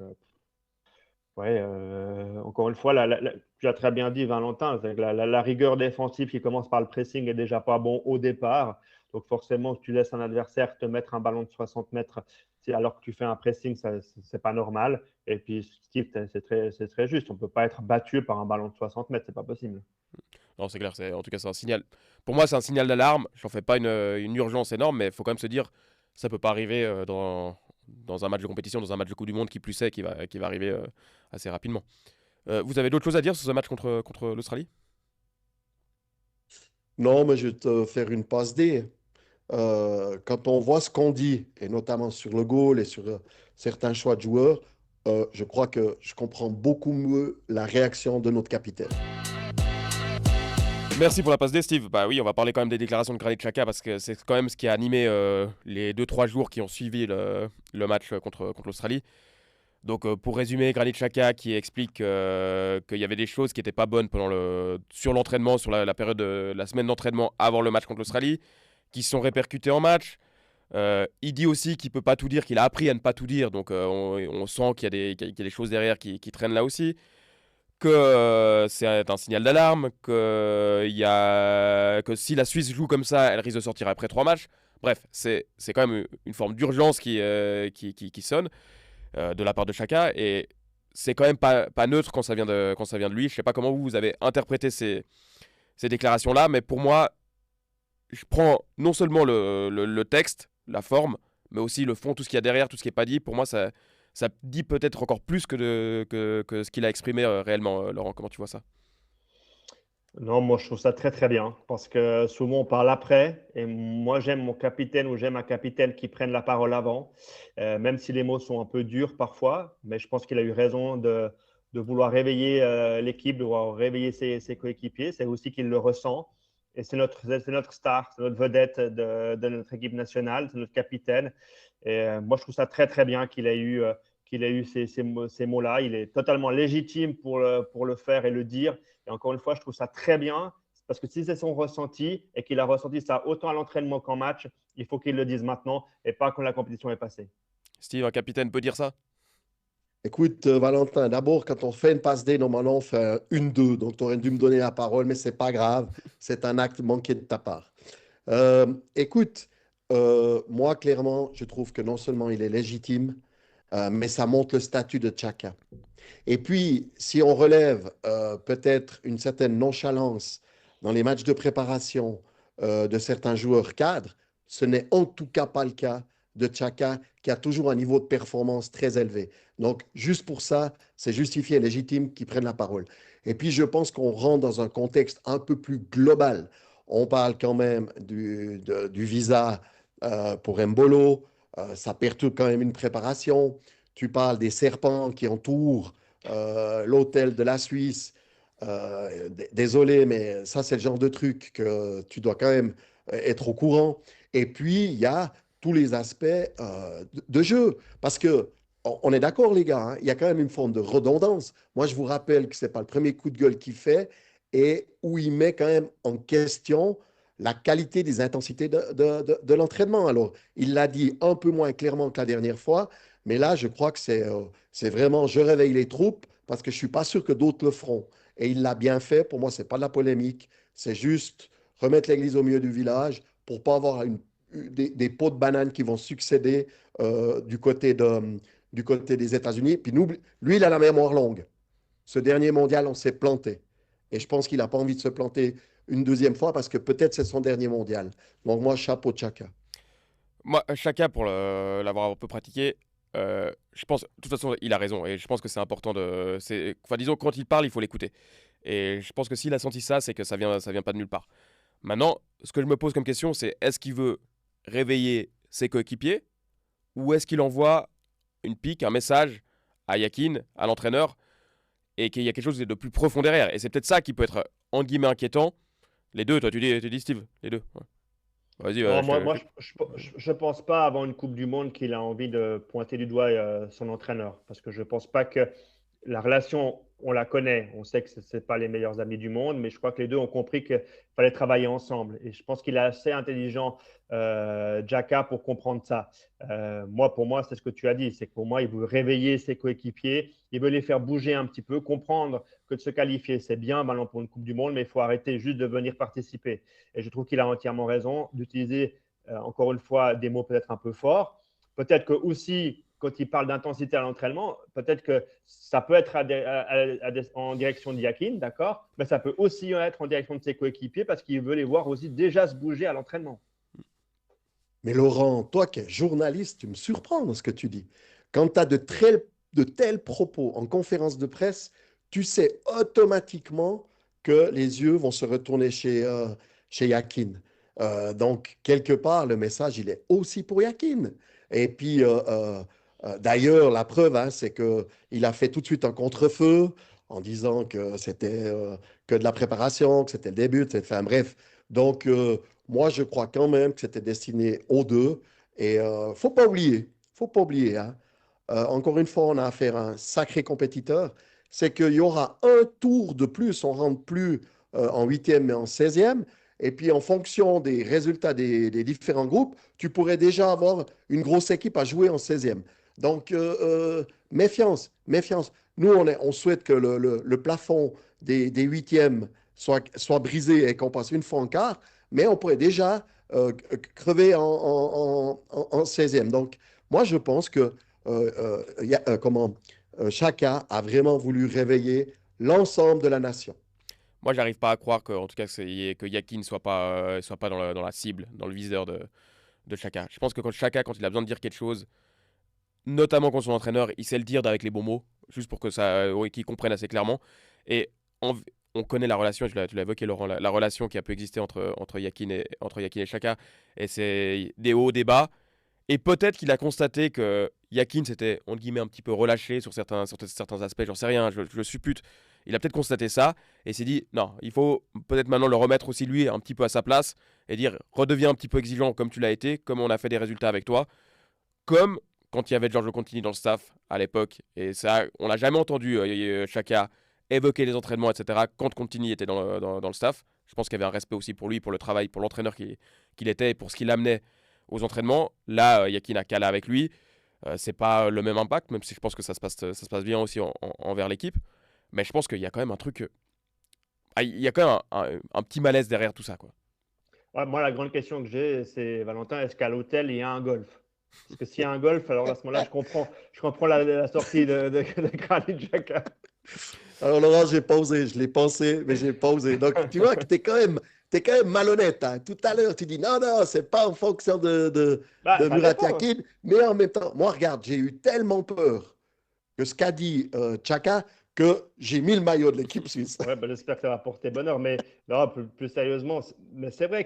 ouais, encore une fois, tu as très bien dit, Valentin, c'est que la rigueur défensive qui commence par le pressing est déjà pas bon au départ. Donc forcément, tu laisses un adversaire te mettre un ballon de 60 mètres alors que tu fais un pressing, c'est pas normal. Et puis, Steve, c'est très juste. On ne peut pas être battu par un ballon de 60 mètres, c'est pas possible. Non, c'est clair, en tout cas, c'est un signal. Pour moi, c'est un signal d'alarme. J'en fais pas une urgence énorme, mais il faut quand même se dire, ça peut pas arriver dans un match de compétition, dans un match de Coupe du Monde qui plus est, qui va arriver assez rapidement. Vous avez d'autres choses à dire sur ce match contre l'Australie? Non, mais je vais te faire une passe D. Quand on voit ce qu'on dit, et notamment sur le goal et sur certains choix de joueurs, je crois que je comprends beaucoup mieux la réaction de notre capitaine. Merci pour la passe D, Steve. Bah oui, on va parler quand même des déclarations de Granit Xhaka parce que c'est quand même ce qui a animé les 2-3 jours qui ont suivi le match contre l'Australie. Donc pour résumer, Granit Xhaka qui explique qu'il y avait des choses qui n'étaient pas bonnes sur l'entraînement, sur la période de la semaine d'entraînement avant le match contre l'Australie, qui se sont répercutées en match. Il dit aussi qu'il ne peut pas tout dire, qu'il a appris à ne pas tout dire, donc on sent qu'il y a des choses derrière qui traînent là aussi. Que c'est un signal d'alarme, que si la Suisse joue comme ça, elle risque de sortir après 3 matchs. Bref, c'est quand même une forme d'urgence qui sonne de la part de Xhaka, et c'est quand même pas neutre quand ça vient de lui. Je ne sais pas comment vous avez interprété ces déclarations-là, mais pour moi, je prends non seulement le texte, la forme, mais aussi le fond, tout ce qu'il y a derrière, tout ce qui n'est pas dit. Pour moi, ça dit peut-être encore plus que ce qu'il a exprimé réellement. Laurent, comment tu vois ça? Non, moi je trouve ça très très bien parce que souvent on parle après et moi j'aime mon capitaine ou j'aime un capitaine qui prenne la parole avant, même si les mots sont un peu durs parfois, mais je pense qu'il a eu raison de vouloir réveiller l'équipe, de vouloir réveiller ses coéquipiers. C'est aussi qu'il le ressent et c'est notre star, c'est notre vedette de notre équipe nationale, c'est notre capitaine. Et moi je trouve ça très très bien qu'il ait eu ces mots-là. Il est totalement légitime pour le faire et le dire. Et encore une fois, je trouve ça très bien parce que si c'est son ressenti et qu'il a ressenti ça autant à l'entraînement qu'en match, il faut qu'il le dise maintenant et pas quand la compétition est passée. Steve, un capitaine peut dire ça? Écoute, Valentin, d'abord, quand on fait une passe D, normalement, on fait un 1-2. Donc, tu aurais dû me donner la parole, mais ce n'est pas grave. C'est un acte manqué de ta part. Écoute, moi, clairement, je trouve que non seulement il est légitime, mais ça montre le statut de Xhaka. Et puis, si on relève peut-être une certaine nonchalance dans les matchs de préparation de certains joueurs cadres, ce n'est en tout cas pas le cas de Xhaka, qui a toujours un niveau de performance très élevé. Donc, juste pour ça, c'est justifié et légitime qu'ils prennent la parole. Et puis, je pense qu'on rentre dans un contexte un peu plus global. On parle quand même du visa pour Mbolo. Ça perturbe quand même une préparation. Tu parles des serpents qui entourent l'hôtel de la Suisse. Désolé, mais ça, c'est le genre de truc que tu dois quand même être au courant. Et puis, il y a tous les aspects de jeu. Parce que, on est d'accord, les gars, hein, il y a quand même une forme de redondance. Moi, je vous rappelle que ce n'est pas le premier coup de gueule qu'il fait et où il met quand même en question la qualité des intensités de l'entraînement. Alors, il l'a dit un peu moins clairement que la dernière fois, mais là, je crois que c'est vraiment je réveille les troupes parce que je ne suis pas sûr que d'autres le feront. Et il l'a bien fait. Pour moi, ce n'est pas de la polémique. C'est juste remettre l'église au milieu du village pour ne pas avoir des pots de bananes qui vont succéder du côté des États-Unis. Puis nous, lui, il a la mémoire longue. Ce dernier mondial, on s'est planté. Et je pense qu'il n'a pas envie de se planter une deuxième fois parce que peut-être c'est son dernier mondial. Donc moi, chapeau Xhaka. Moi, Xhaka, pour l'avoir un peu pratiqué, je pense, de toute façon, il a raison. Et je pense que c'est important enfin, disons, quand il parle, il faut l'écouter. Et je pense que s'il a senti ça, c'est que ça vient pas de nulle part. Maintenant, ce que je me pose comme question, c'est est-ce qu'il veut réveiller ses coéquipiers ou est-ce qu'il envoie une pique, un message à Yakin, à l'entraîneur, et qu'il y a quelque chose de plus profond derrière. Et c'est peut-être ça qui peut être, entre guillemets, inquiétant. Les deux, toi, tu dis Steve, les deux. Ouais. Vas-y, Non, moi je pense pas avant une Coupe du Monde qu'il a envie de pointer du doigt son entraîneur parce que je pense pas que la relation, on la connaît, on sait que ce n'est pas les meilleurs amis du monde, mais je crois que les deux ont compris qu'il fallait travailler ensemble. Et je pense qu'il est assez intelligent, Xhaka, pour comprendre ça. Pour moi, c'est ce que tu as dit, c'est que pour moi, il veut réveiller ses coéquipiers, il veut les faire bouger un petit peu, comprendre que de se qualifier, c'est bien maintenant pour une Coupe du Monde, mais il faut arrêter juste de venir participer. Et je trouve qu'il a entièrement raison d'utiliser, encore une fois, des mots peut-être un peu forts. Peut-être que aussi, quand il parle d'intensité à l'entraînement, peut-être que ça peut être en direction de Yakin, d'accord, mais ça peut aussi être en direction de ses coéquipiers parce qu'il veut les voir aussi déjà se bouger à l'entraînement. Mais Laurent, toi qui es journaliste, tu me surprends dans ce que tu dis. Quand tu as de tels propos en conférence de presse, tu sais automatiquement que les yeux vont se retourner chez Yakin. Donc, quelque part, le message, il est aussi pour Yakin. Et puis, D'ailleurs, la preuve, hein, c'est qu'il a fait tout de suite un contre-feu en disant que c'était que de la préparation, que c'était le début, enfin bref. Donc, moi, je crois quand même que c'était destiné aux deux. Et faut pas oublier, hein, encore une fois, on a affaire à un sacré compétiteur. C'est qu'il y aura un tour de plus, on ne rentre plus en huitième mais en 16e. Et puis, en fonction des résultats des différents groupes, tu pourrais déjà avoir une grosse équipe à jouer en 16e. Donc, méfiance, méfiance. Nous, on souhaite que le plafond des huitièmes soit brisé et qu'on passe une fois en quart, mais on pourrait déjà crever en 16e. Donc, moi, je pense que Chaka a vraiment voulu réveiller l'ensemble de la nation. Moi, j'arrive pas à croire que, en tout cas, que Yakin soit pas dans la cible, dans le viseur de Chaka. Je pense que quand Chaka, quand il a besoin de dire quelque chose, notamment quand son entraîneur, il sait le dire avec les bons mots, juste pour que qu'il comprenne assez clairement. Et en- on connaît la relation, tu l'as évoqué Laurent, la relation qui a pu exister entre Yakin et Chaka. Et c'est des hauts, des bas. Et peut-être qu'il a constaté que Yakin s'était, entre guillemets, un petit peu relâché sur certains aspects, j'en sais rien, je suppute. Il a peut-être constaté ça et s'est dit, non, il faut peut-être maintenant le remettre aussi lui un petit peu à sa place et dire, redeviens un petit peu exigeant comme tu l'as été, comme on a fait des résultats avec toi, comme quand il y avait Giorgio Contini dans le staff à l'époque. Et ça, on l'a jamais entendu Chaka évoquer les entraînements, etc. quand Contini était dans le staff. Je pense qu'il y avait un respect aussi pour lui, pour le travail, pour l'entraîneur qu'il était et pour ce qu'il amenait aux entraînements. Là, Yakin a calé avec lui. C'est pas le même impact, même si je pense que ça se passe bien aussi envers l'équipe. Mais je pense qu'il y a quand même un truc. Il y a quand même un petit malaise derrière tout ça, quoi. Ouais, moi, la grande question que j'ai, c'est, Valentin, est-ce qu'à l'hôtel, il y a un golf? Parce que s'il y a un golf, alors à ce moment-là, je comprends la sortie de Granit Xhaka. Alors, Laurent, j'ai pas osé, je l'ai pensé, mais j'ai pas osé. Donc, tu vois que t'es quand même malhonnête, hein. Tout à l'heure, tu dis non, non, c'est pas en fonction Bah, de ça Murat dépend. Yakin, mais en même temps, moi, regarde, j'ai eu tellement peur que ce qu'a dit Chaka que j'ai mis le maillot de l'équipe suisse. Ouais, bah, j'espère que ça va porter bonheur. Mais non, plus sérieusement, mais c'est vrai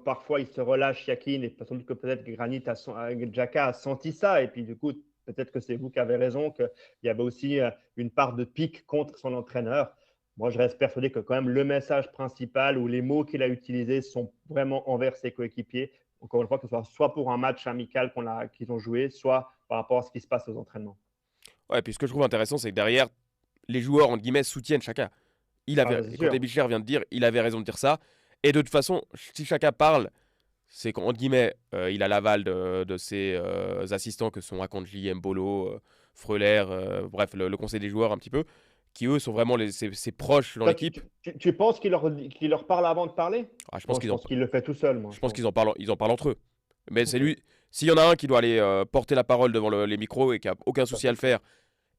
parfois il se relâche, Yakin, et sans doute que peut-être Xhaka a senti ça. Et puis du coup, peut-être que c'est vous qui avez raison, qu'il y avait aussi une part de pique contre son entraîneur. Moi, je reste persuadé que quand même le message principal ou les mots qu'il a utilisés sont vraiment envers ses coéquipiers. Encore une fois, que ce soit pour un match amical qu'ils ont joué, soit par rapport à ce qui se passe aux entraînements. Ouais, et puis ce que je trouve intéressant, c'est que derrière, les joueurs, entre guillemets, soutiennent Chaka. Ah, bah, c'est Et quand sûr. Bichler vient de dire, il avait raison de dire ça. Et de toute façon, si Chaka parle, c'est qu'entre guillemets, il a l'aval de ses assistants que sont Akanji, Mbolo, Freuler, bref, le conseil des joueurs un petit peu, qui eux sont vraiment ses proches dans Toi, l'équipe. tu penses qu'il leur parle avant de parler? Ah, Moi, je pense qu'il le fait tout seul, moi, je je pense pense. ils en parlent entre eux. Mais c'est Ok, lui, s'il y en a un qui doit aller porter la parole devant les micros et qui a aucun ça souci à c'est le sûr. faire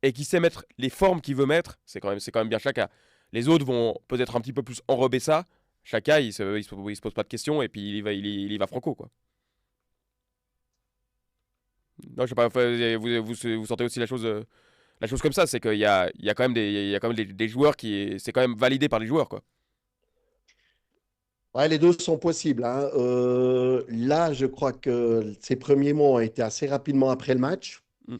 et qui sait mettre les formes qu'il veut mettre, c'est quand même bien Chaka. Les autres vont peut-être un petit peu plus enrober ça. Chaka, il se pose pas de questions et puis il y va franco, quoi. Non, je sais pas, enfin, vous sentez aussi la chose comme ça, c'est il y a quand même il y a quand même des joueurs c'est quand même validé par les joueurs, quoi. Ouais, les deux sont possibles, hein. Là, je crois que ses premiers mots ont été assez rapidement après le match. Mm.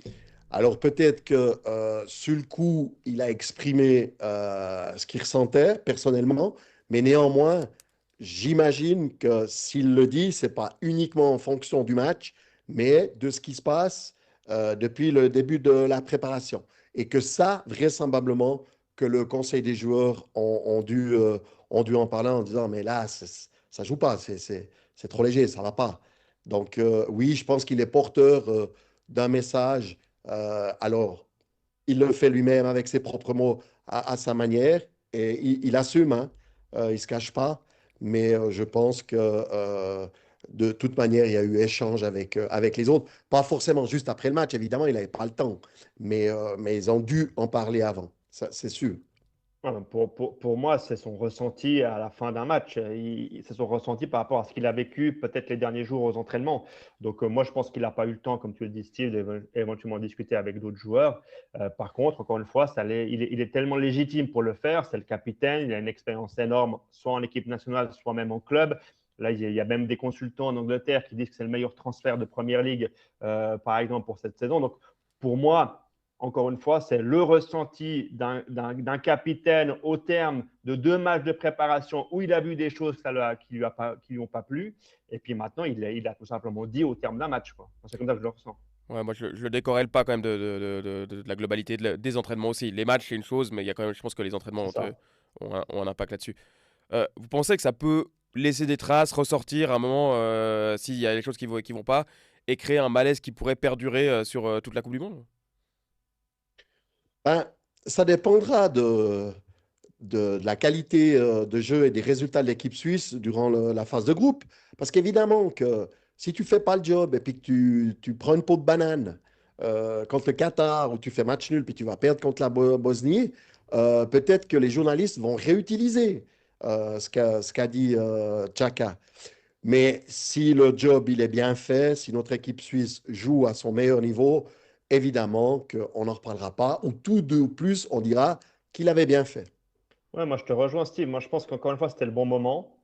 Alors peut-être que sur le coup, il a exprimé ce qu'il ressentait personnellement, mais néanmoins, j'imagine que s'il le dit, c'est pas uniquement en fonction du match, mais de ce qui se passe depuis le début de la préparation. Et que ça, vraisemblablement, que le conseil des joueurs ont dû en parler en disant, mais là, ça joue pas, c'est trop léger, ça va pas. Donc oui, je pense qu'il est porteur d'un message alors, il le fait lui-même avec ses propres mots à sa manière et il assume, hein. Il ne se cache pas. Mais je pense que de toute manière, il y a eu échange avec les autres. Pas forcément juste après le match, évidemment, il n'avait pas le temps. Mais ils ont dû en parler avant, ça, c'est sûr. Voilà, pour moi, c'est son ressenti à la fin d'un match. C'est son ressenti par rapport à ce qu'il a vécu peut-être les derniers jours aux entraînements. Donc, moi, je pense qu'il n'a pas eu le temps, comme tu le dis, Steve, d'éventuellement discuter avec d'autres joueurs. Par contre, encore une fois, il est tellement légitime pour le faire. C'est le capitaine, il a une expérience énorme, soit en équipe nationale, soit même en club. Là, il y a même des consultants en Angleterre qui disent que c'est le meilleur transfert de Première Ligue, par exemple, pour cette saison. Donc, pour moi, encore une fois, c'est le ressenti d'un capitaine au terme de 2 matchs de préparation où il a vu des choses qui lui ont pas plu. Et puis maintenant, il a tout simplement dit au terme d'un match, quoi. C'est comme ça que je le ressens. Ouais, moi, je le décorrèle pas quand même de la globalité des entraînements aussi. Les matchs, c'est une chose, mais il y a quand même, je pense que les entraînements C'est ça. ont un impact là-dessus. Vous pensez que ça peut laisser des traces, ressortir à un moment s'il y a des choses qui vont pas et créer un malaise qui pourrait perdurer sur toute la Coupe du Monde? Ben, ça dépendra de la qualité de jeu et des résultats de l'équipe suisse durant la phase de groupe. Parce qu'évidemment que si tu fais pas le job et puis que tu prends une peau de banane contre le Qatar ou tu fais match nul puis tu vas perdre contre la Bosnie, peut-être que les journalistes vont réutiliser ce qu'a dit Xhaka. Mais si le job il est bien fait, si notre équipe suisse joue à son meilleur niveau, évidemment qu'on n'en reparlera pas, ou tout de plus, on dira qu'il avait bien fait. Ouais, moi je te rejoins, Steve. Moi je pense qu'encore une fois, c'était le bon moment.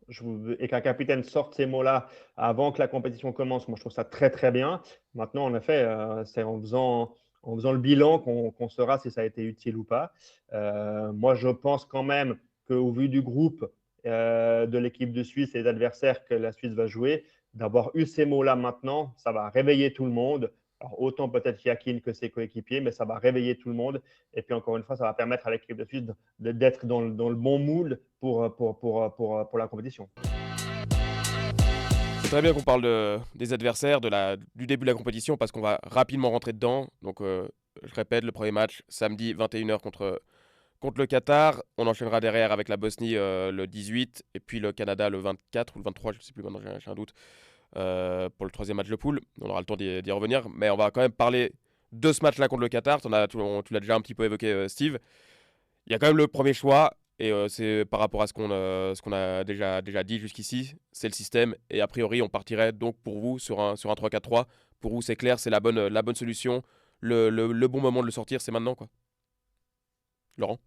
Et qu'un capitaine sorte ces mots-là avant que la compétition commence, moi je trouve ça très très bien. Maintenant, en effet, c'est en faisant le bilan qu'on saura si ça a été utile ou pas. Moi je pense quand même qu'au vu du groupe de l'équipe de Suisse et des adversaires que la Suisse va jouer, d'avoir eu ces mots-là maintenant, ça va réveiller tout le monde. Alors, autant peut-être Yakin que ses coéquipiers, mais ça va réveiller tout le monde. Et puis encore une fois, ça va permettre à l'équipe de Suisse d'être dans le bon mood pour la compétition. C'est très bien qu'on parle des adversaires, du début de la compétition, parce qu'on va rapidement rentrer dedans. Donc, je répète, le premier match, samedi 21h contre le Qatar. On enchaînera derrière avec la Bosnie le 18, et puis le Canada le 24 ou le 23, je ne sais plus maintenant, j'ai un doute, pour le troisième match de poule. On aura le temps d'y revenir, mais on va quand même parler de ce match-là contre le Qatar. Tu l'as déjà un petit peu évoqué, Steve. Il y a quand même le premier choix, et c'est par rapport à ce qu'on a déjà dit jusqu'ici, c'est le système, et a priori on partirait donc pour vous sur un 3-4-3. Pour vous c'est clair, c'est la bonne solution, le bon moment de le sortir, c'est maintenant, quoi. Laurent?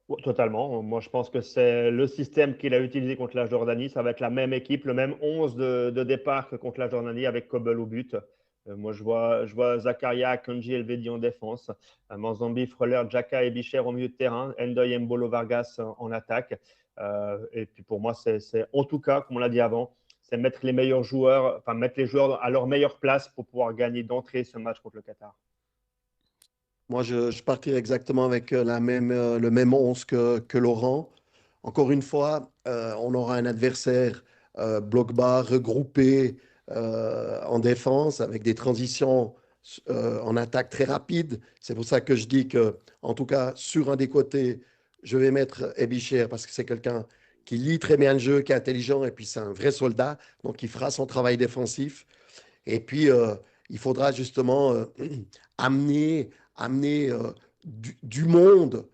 Ouais, totalement. Moi, je pense que c'est le système qu'il a utilisé contre la Jordanie. Ça va être la même équipe, le même 11 de départ que contre la Jordanie avec Kobel au but. Moi, je vois Zakaria, Akanji, Elvedi en défense. Manzambi, Freuler, Xhaka et Bicher au milieu de terrain. Endoy, Mbolo, Vargas en attaque. Et puis pour moi, c'est en tout cas, comme on l'a dit avant, c'est mettre les meilleurs joueurs, enfin mettre les joueurs à leur meilleure place pour pouvoir gagner d'entrée ce match contre le Qatar. Moi, je partirai exactement avec le même 11 que Laurent. Encore une fois, on aura un adversaire bloc bas, regroupé en défense, avec des transitions en attaque très rapides. C'est pour ça que je dis que, en tout cas, sur un des côtés, je vais mettre Ebicher parce que c'est quelqu'un qui lit très bien le jeu, qui est intelligent et puis c'est un vrai soldat, donc il fera son travail défensif. Et puis, il faudra justement amener du monde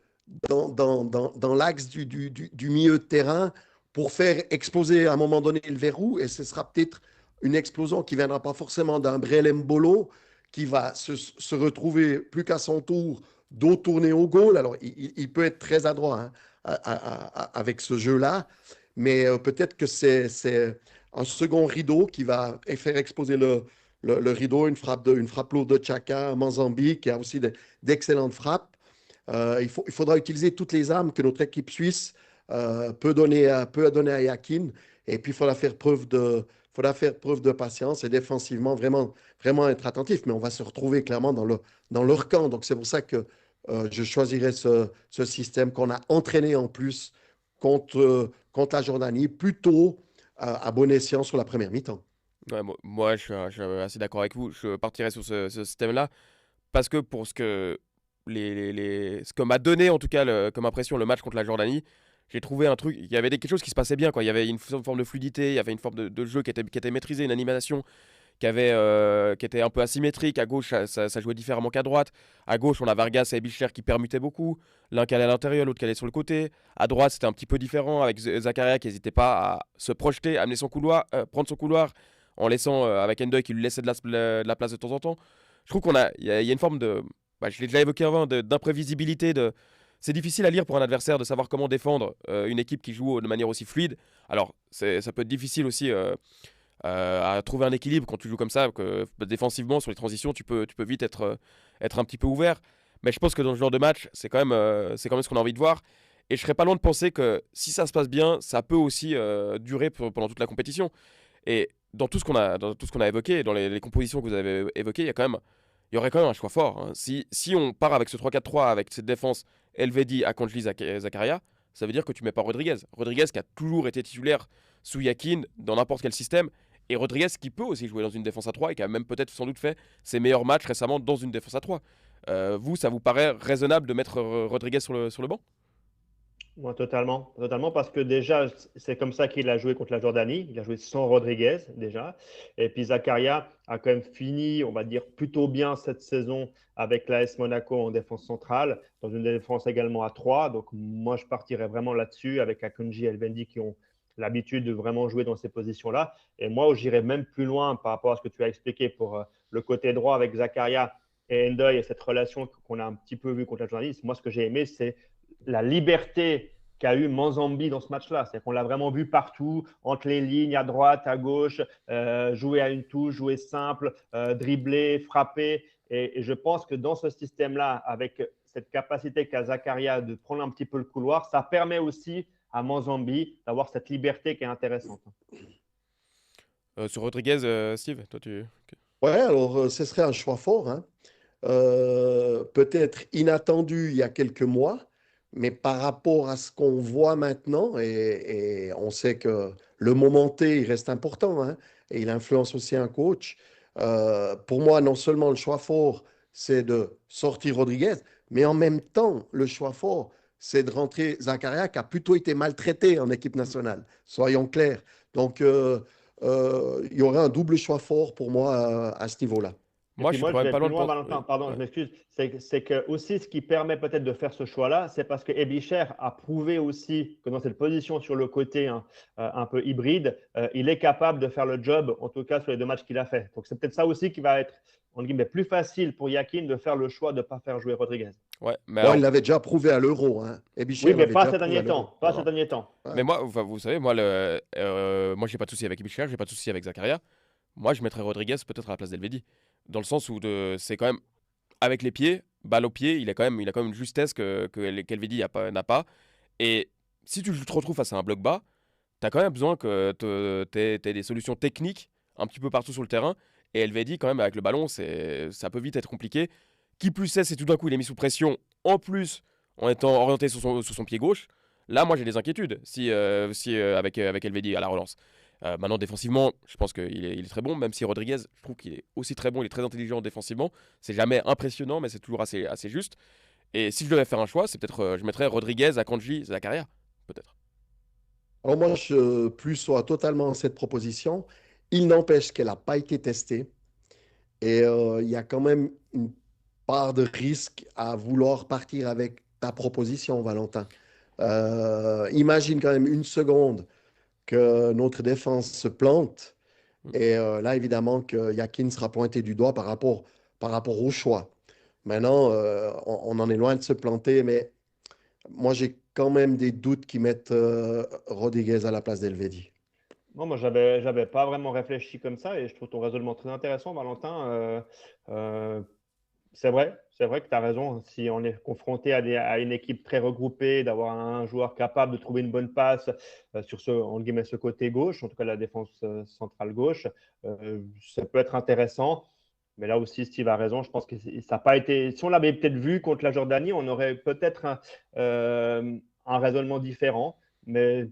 dans l'axe du milieu de terrain pour faire exploser à un moment donné le verrou. Et ce sera peut-être une explosion qui ne viendra pas forcément d'un Brel Mbolo qui va se retrouver plus qu'à son tour dos tourné au goal. Alors, il peut être très adroit avec ce jeu-là, mais peut-être que c'est un second rideau qui va faire exploser le rideau, une frappe lourde de Xhaka, Manzambi, qui a aussi d'excellentes frappes. Il faudra utiliser toutes les armes que notre équipe suisse peut donner à Yakin. Et puis, faudra faire preuve de patience et défensivement, vraiment, vraiment être attentif. Mais on va se retrouver clairement dans leur camp. Donc, c'est pour ça que je choisirais ce système qu'on a entraîné en plus contre la Jordanie, plutôt à bon escient sur la première mi-temps. Ouais, moi je suis assez d'accord avec vous. Je partirais sur ce système-là parce que pour ce que m'a donné en tout cas comme impression le match contre la Jordanie, j'ai trouvé un truc, il y avait quelque chose qui se passait bien, quoi. Il y avait une forme de fluidité, il y avait une forme de jeu qui était maîtrisée, une animation qui était un peu asymétrique. À gauche, ça jouait différemment qu'à droite. À gauche, on a Vargas et Bichler qui permutaient beaucoup. L'un qui allait à l'intérieur, l'autre qui allait sur le côté. À droite, c'était un petit peu différent avec Zakaria qui n'hésitait pas à se projeter, amener son couloir, prendre son couloir en laissant avec Endoy qui lui laissait de la place de temps en temps. Je trouve il y a une forme de, bah, je l'ai déjà évoqué avant, d'imprévisibilité, c'est difficile à lire pour un adversaire de savoir comment défendre une équipe qui joue de manière aussi fluide. Alors, ça peut être difficile aussi à trouver un équilibre quand tu joues comme ça, que défensivement, sur les transitions, tu peux vite être un petit peu ouvert. Mais je pense que dans ce genre de match, c'est quand même ce qu'on a envie de voir. Et je serais pas loin de penser que si ça se passe bien, ça peut aussi durer pendant toute la compétition. Et dans tout ce qu'on a évoqué, dans les compositions que vous avez évoquées, il y aurait quand même un choix fort, hein. Si on part avec ce 3-4-3, avec cette défense Elvedi, Akanji, Zakaria, ça veut dire que tu mets pas Rodriguez. Rodriguez qui a toujours été titulaire sous Yakin dans n'importe quel système. Et Rodriguez qui peut aussi jouer dans une défense à 3 et qui a même peut-être sans doute fait ses meilleurs matchs récemment dans une défense à 3. Ça vous paraît raisonnable de mettre Rodriguez sur le banc? Moi, totalement, totalement, parce que déjà, c'est comme ça qu'il a joué contre la Jordanie. Il a joué sans Rodriguez déjà. Et puis Zakaria a quand même fini, on va dire, plutôt bien cette saison avec l'AS Monaco en défense centrale, dans une défense également à 3. Donc moi, je partirais vraiment là-dessus avec Akanji et Elvendi qui ont l'habitude de vraiment jouer dans ces positions-là. Et moi, j'irais même plus loin par rapport à ce que tu as expliqué pour le côté droit avec Zakaria et Ndoye et cette relation qu'on a un petit peu vue contre la Jordanie. Moi, ce que j'ai aimé, c'est la liberté qu'a eu Manzambi dans ce match-là. C'est qu'on l'a vraiment vu partout, entre les lignes, à droite, à gauche, jouer à une touche, jouer simple, dribbler, frapper. Et je pense que dans ce système-là, avec cette capacité qu'a Zakaria de prendre un petit peu le couloir, ça permet aussi à Manzambi d'avoir cette liberté qui est intéressante. Sur Rodriguez, Steve, toi tu. Ouais, alors ce serait un choix fort, hein. Peut-être inattendu il y a quelques mois, mais par rapport à ce qu'on voit maintenant, et on sait que le moment T, il reste important, hein, et il influence aussi un coach. Pour moi, non seulement le choix fort, c'est de sortir Rodriguez, mais en même temps, le choix fort, c'est de rentrer Zakaria, qui a plutôt été maltraité en équipe nationale, soyons clairs. Donc, il y aurait un double choix fort pour moi à ce niveau-là. Et Moi, puis je suis moi, quand je même vais pas plus loin de loin, penser. Valentin, pardon, Ouais. je m'excuse. C'est que aussi ce qui permet peut-être de faire ce choix-là, c'est parce que Ebicher a prouvé aussi que dans cette position sur le côté un peu hybride, il est capable de faire le job, en tout cas sur les 2 matchs qu'il a fait. Donc c'est peut-être ça aussi qui va être entre guillemets, plus facile pour Yakin de faire le choix de ne pas faire jouer Rodriguez. Ouais, mais Bon, alors, il l'avait déjà prouvé à l'Euro, hein. Oui, Ebicher mais l'avait pas déjà ces prouvé à derniers l'Euro. temps. Pas ces derniers temps. Ouais. mais moi, enfin, vous savez, moi, j'ai pas de souci avec Ibichar, j'ai pas de souci avec Zakaria. Moi, je mettrais Rodriguez peut-être à la place d'Elvedi, dans le sens où c'est quand même avec les pieds, balle au pied, il a quand même une justesse qu'Elvedi n'a pas. Et si tu te retrouves face à un bloc bas, tu as quand même besoin que tu aies des solutions techniques un petit peu partout sur le terrain. Et Elvedi, quand même, avec le ballon, ça peut vite être compliqué. Qui plus est, c'est tout d'un coup, il est mis sous pression, en plus, en étant orienté sur son pied gauche. Là, moi, j'ai des inquiétudes avec Elvedi à la relance. Maintenant, défensivement, je pense qu'il est très bon, même si Rodriguez, je trouve qu'il est aussi très bon, il est très intelligent défensivement. C'est jamais impressionnant, mais c'est toujours assez juste. Et si je devais faire un choix, c'est peut-être je mettrais Rodriguez, Akanji, Zakaria, peut-être. Alors moi, je plus sois totalement cette proposition. Il n'empêche qu'elle n'a pas été testée. Et il y a quand même une part de risque à vouloir partir avec ta proposition, Valentin. Imagine quand même une seconde que notre défense se plante. Et là, évidemment, que Yakin sera pointé du doigt par rapport au choix. Maintenant, on en est loin de se planter, mais moi, j'ai quand même des doutes qui mettent Rodriguez à la place d'Elvedi. Non, moi, j'avais pas vraiment réfléchi comme ça et je trouve ton raisonnement très intéressant, Valentin. C'est vrai que tu as raison. Si on est confronté à une équipe très regroupée, d'avoir un joueur capable de trouver une bonne passe sur entre guillemets, ce côté gauche, en tout cas la défense centrale gauche, ça peut être intéressant. Mais là aussi, Steve a raison. Je pense que ça n'a pas été. Si on l'avait peut-être vu contre la Jordanie, on aurait peut-être un raisonnement différent. Mais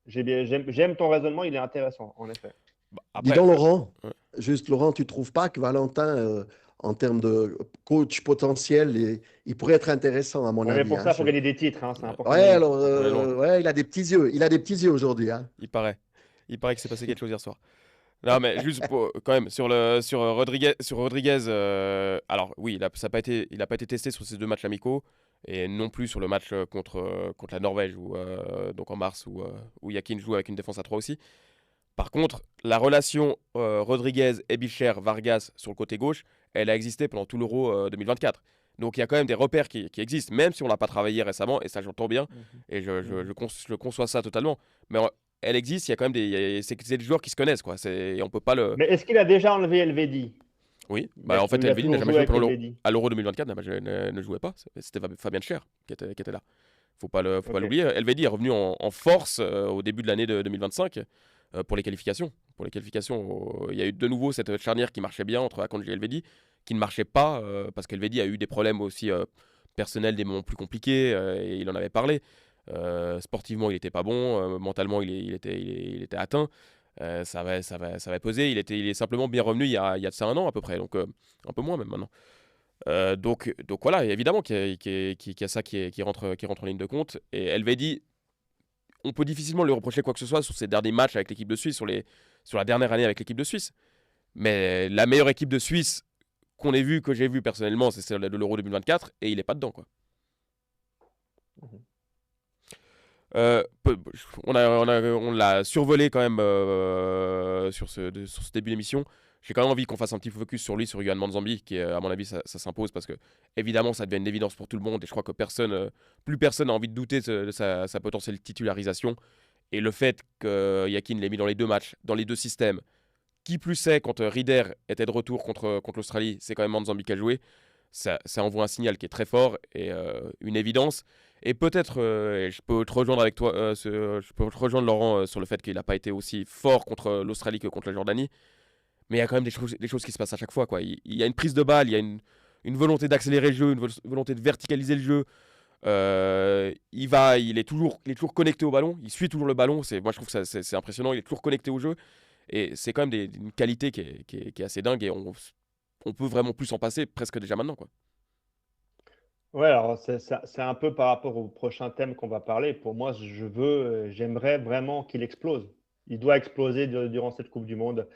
j'aime ton raisonnement, il est intéressant, en effet. Bah, Dis après, donc, Laurent, ouais. juste Laurent, tu ne trouves pas que Valentin, en termes de coach potentiel, il pourrait être intéressant, à mon Ouais, mais avis, pour hein, ça, il faut gagner des titres. Hein, c'est Ouais. important de Ouais, gagner des alors, titres. Ouais, non, ouais, il a des petits yeux. Il a des petits yeux aujourd'hui, hein. il paraît. Il paraît que s'est passé quelque chose hier soir. Non, mais juste quand même, sur Rodriguez, alors oui, ça il n'a pas été testé sur ces 2 matchs amicaux, et non plus sur le match contre la Norvège, donc en mars, où Yakin joue avec une défense à 3 aussi. Par contre, la relation Rodriguez, Ebicher, Vargas sur le côté gauche, elle a existé pendant tout l'Euro 2024. Donc il y a quand même des repères qui existent, même si on l'a pas travaillé récemment, et ça j'entends bien, Mhm. et Mhm. je conçois ça totalement. Mais elle existe, il y a quand même c'est des joueurs qui se connaissent, quoi. Et on peut pas le. Mais est-ce qu'il a déjà enlevé Elvedi? Oui, bah en Ou fait, il a Elvedi n'a toujours jamais joué joué avec pendant Elvedi? à l'Euro 2024, ne jouait pas. C'était Fabien Cher qui était là. Faut pas Ok. l'oublier. Elvedi est revenu en force au début de l'année de 2025 pour les qualifications. Il y a eu de nouveau cette charnière qui marchait bien entre Akanji et Elvedi, qui ne marchait pas parce qu'Elvedi a eu des problèmes aussi personnels, des moments plus compliqués, et il en avait parlé. Sportivement, il n'était pas bon. Mentalement, il était atteint. Ça va peser. Il est simplement bien revenu il y a de ça un an à peu près, donc un peu moins même maintenant. Donc voilà, évidemment qu'il y a ça qui rentre en ligne de compte. Et Elvedi, on peut difficilement lui reprocher quoi que ce soit sur ses derniers matchs avec l'équipe de Suisse, sur la dernière année avec l'équipe de Suisse. Mais la meilleure équipe de Suisse que j'ai vue personnellement, c'est celle de l'Euro 2024, et il est pas dedans, quoi. Mhm. On l'a survolé quand même sur ce début d'émission. J'ai quand même envie qu'on fasse un petit focus sur lui, sur Yohan Manzambi, qui à mon avis ça s'impose parce que évidemment ça devient une évidence pour tout le monde, et je crois que plus personne n'a envie de douter de sa potentielle titularisation. Et le fait que Yakin l'ait mis dans les deux matchs, dans les deux systèmes, qui plus est quand Rieder était de retour contre l'Australie, c'est quand même Manzambi qui a joué. Ça envoie un signal qui est très fort et une évidence. Et peut-être, et je peux te rejoindre avec toi, je peux te rejoindre Laurent sur le fait qu'il n'a pas été aussi fort contre l'Australie que contre la Jordanie. Mais il y a quand même des choses qui se passent à chaque fois, quoi. Il y a une prise de balle, il y a une volonté d'accélérer le jeu, une volonté de verticaliser le jeu. Il est toujours connecté au ballon, il suit toujours le ballon. Moi je trouve que c'est impressionnant, il est toujours connecté au jeu. Et c'est quand même une qualité qui est assez dingue, et on peut vraiment plus s'en passer presque déjà maintenant, quoi. Ouais, alors c'est un peu par rapport au prochain thème qu'on va parler. Pour moi, j'aimerais vraiment qu'il explose. Il doit exploser durant cette Coupe du Monde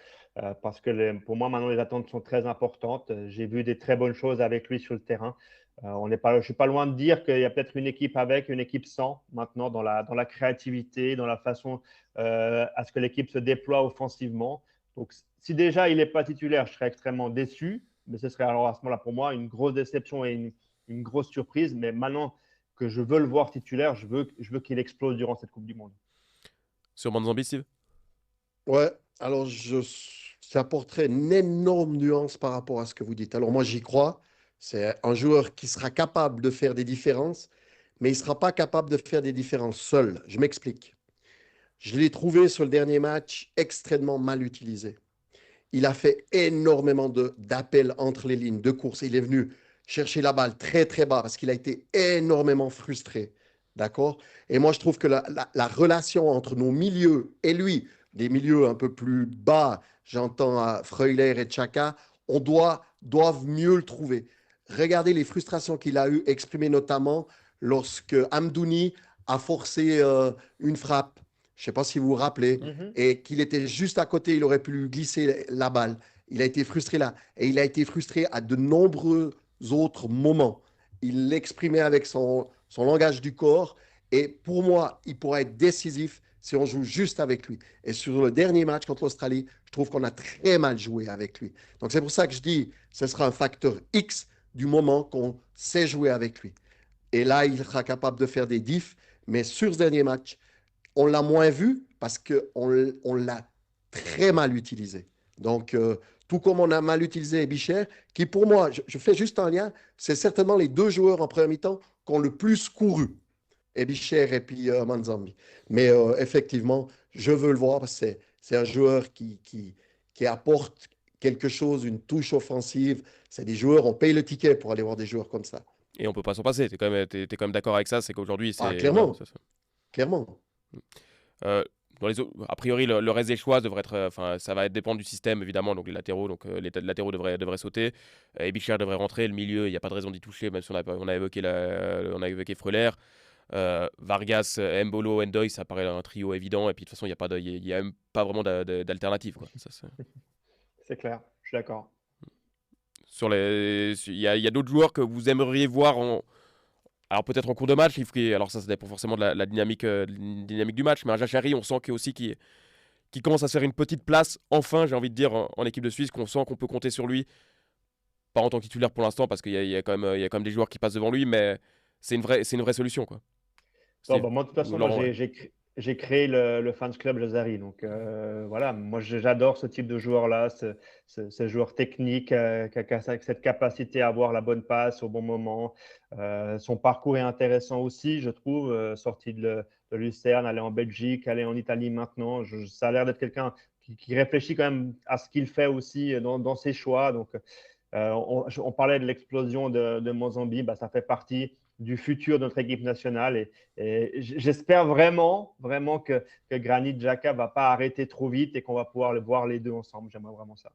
parce que pour moi, maintenant, les attentes sont très importantes. J'ai vu des très bonnes choses avec lui sur le terrain. Je ne suis pas loin de dire qu'il y a peut-être une équipe avec, une équipe sans maintenant dans la créativité, dans la façon à ce que l'équipe se déploie offensivement. Donc, si déjà il n'est pas titulaire, je serais extrêmement déçu. Mais ce serait alors à ce moment-là pour moi une grosse déception et une grosse surprise. Mais maintenant que je veux le voir titulaire, je veux qu'il explose durant cette Coupe du Monde. Sur Manzambi, Steve? Ouais, alors ça apporterait une énorme nuance par rapport à ce que vous dites. Alors moi, j'y crois. C'est un joueur qui sera capable de faire des différences, mais il ne sera pas capable de faire des différences seul. Je m'explique. Je l'ai trouvé sur le dernier match extrêmement mal utilisé. Il a fait énormément d'appels entre les lignes, de courses. Il est venu chercher la balle très, très bas parce qu'il a été énormément frustré. D'accord? Et moi, je trouve que la relation entre nos milieux et lui, des milieux un peu plus bas, j'entends à Freuler et Chaka, doivent mieux le trouver. Regardez les frustrations qu'il a eu exprimées notamment lorsque Amdouni a forcé une frappe. Je ne sais pas si vous vous rappelez, Mhm. et qu'il était juste à côté, il aurait pu glisser la balle. Il a été frustré là. Et il a été frustré à de nombreux autres moments. Il l'exprimait avec son langage du corps. Et pour moi, il pourrait être décisif si on joue juste avec lui. Et sur le dernier match contre l'Australie, je trouve qu'on a très mal joué avec lui. Donc c'est pour ça que je dis, ce sera un facteur X du moment qu'on sait jouer avec lui. Et là, il sera capable de faire des diffs. Mais sur ce dernier match, on l'a moins vu parce qu'on l'a très mal utilisé. Donc, tout comme on a mal utilisé Bichère, qui pour moi, je fais juste un lien, c'est certainement les deux joueurs en première mi-temps qui ont le plus couru, Bichère et puis Manzambi. Mais effectivement, je veux le voir parce que c'est un joueur qui apporte quelque chose, une touche offensive. C'est des joueurs, on paye le ticket pour aller voir des joueurs comme ça. Et on peut pas s'en passer. T'es quand même d'accord avec ça, c'est qu'aujourd'hui, Ah, c'est. Voilà, clairement, c'est ça. clairement. Euh, a priori, le reste des choix devrait être. Enfin, ça va dépendre du système, évidemment. Donc les latéraux, les latéraux devraient sauter. Et Bichère devrait rentrer. Le milieu, il n'y a pas de raison d'y toucher, même si on a évoqué on a évoqué Freuler. Vargas, Mbolo, Endoy, ça paraît un trio évident. Et puis de toute façon, il y a même pas vraiment d'alternative, quoi. C'est clair, je suis d'accord. Il y a d'autres joueurs que vous aimeriez voir alors peut-être en cours de match. Alors ça dépend forcément de la dynamique du match. Mais un Jachari, on sent qu'il commence à se faire une petite place. Enfin, j'ai envie de dire en équipe de Suisse, qu'on sent qu'on peut compter sur lui pas en tant que titulaire pour l'instant parce qu'il y a quand même des joueurs qui passent devant lui, mais c'est une vraie solution, quoi. Non, Steve bah, moi, de toute ou façon, moi, Laurent, ouais. j'ai créé le Fans Club Jazari. Donc, voilà, moi, j'adore ce type de joueur-là, ce joueur technique qui a cette capacité à avoir la bonne passe au bon moment. Son parcours est intéressant aussi, je trouve, sorti de Lucerne, aller en Belgique, aller en Italie maintenant. Ça a l'air d'être quelqu'un qui réfléchit quand même à ce qu'il fait aussi dans ses choix. Donc, on parlait de l'explosion de Mozambique, bah, ça fait partie du futur de notre équipe nationale. Et j'espère vraiment, vraiment que Granit Xhaka ne va pas arrêter trop vite et qu'on va pouvoir voir les deux ensemble. J'aimerais vraiment ça.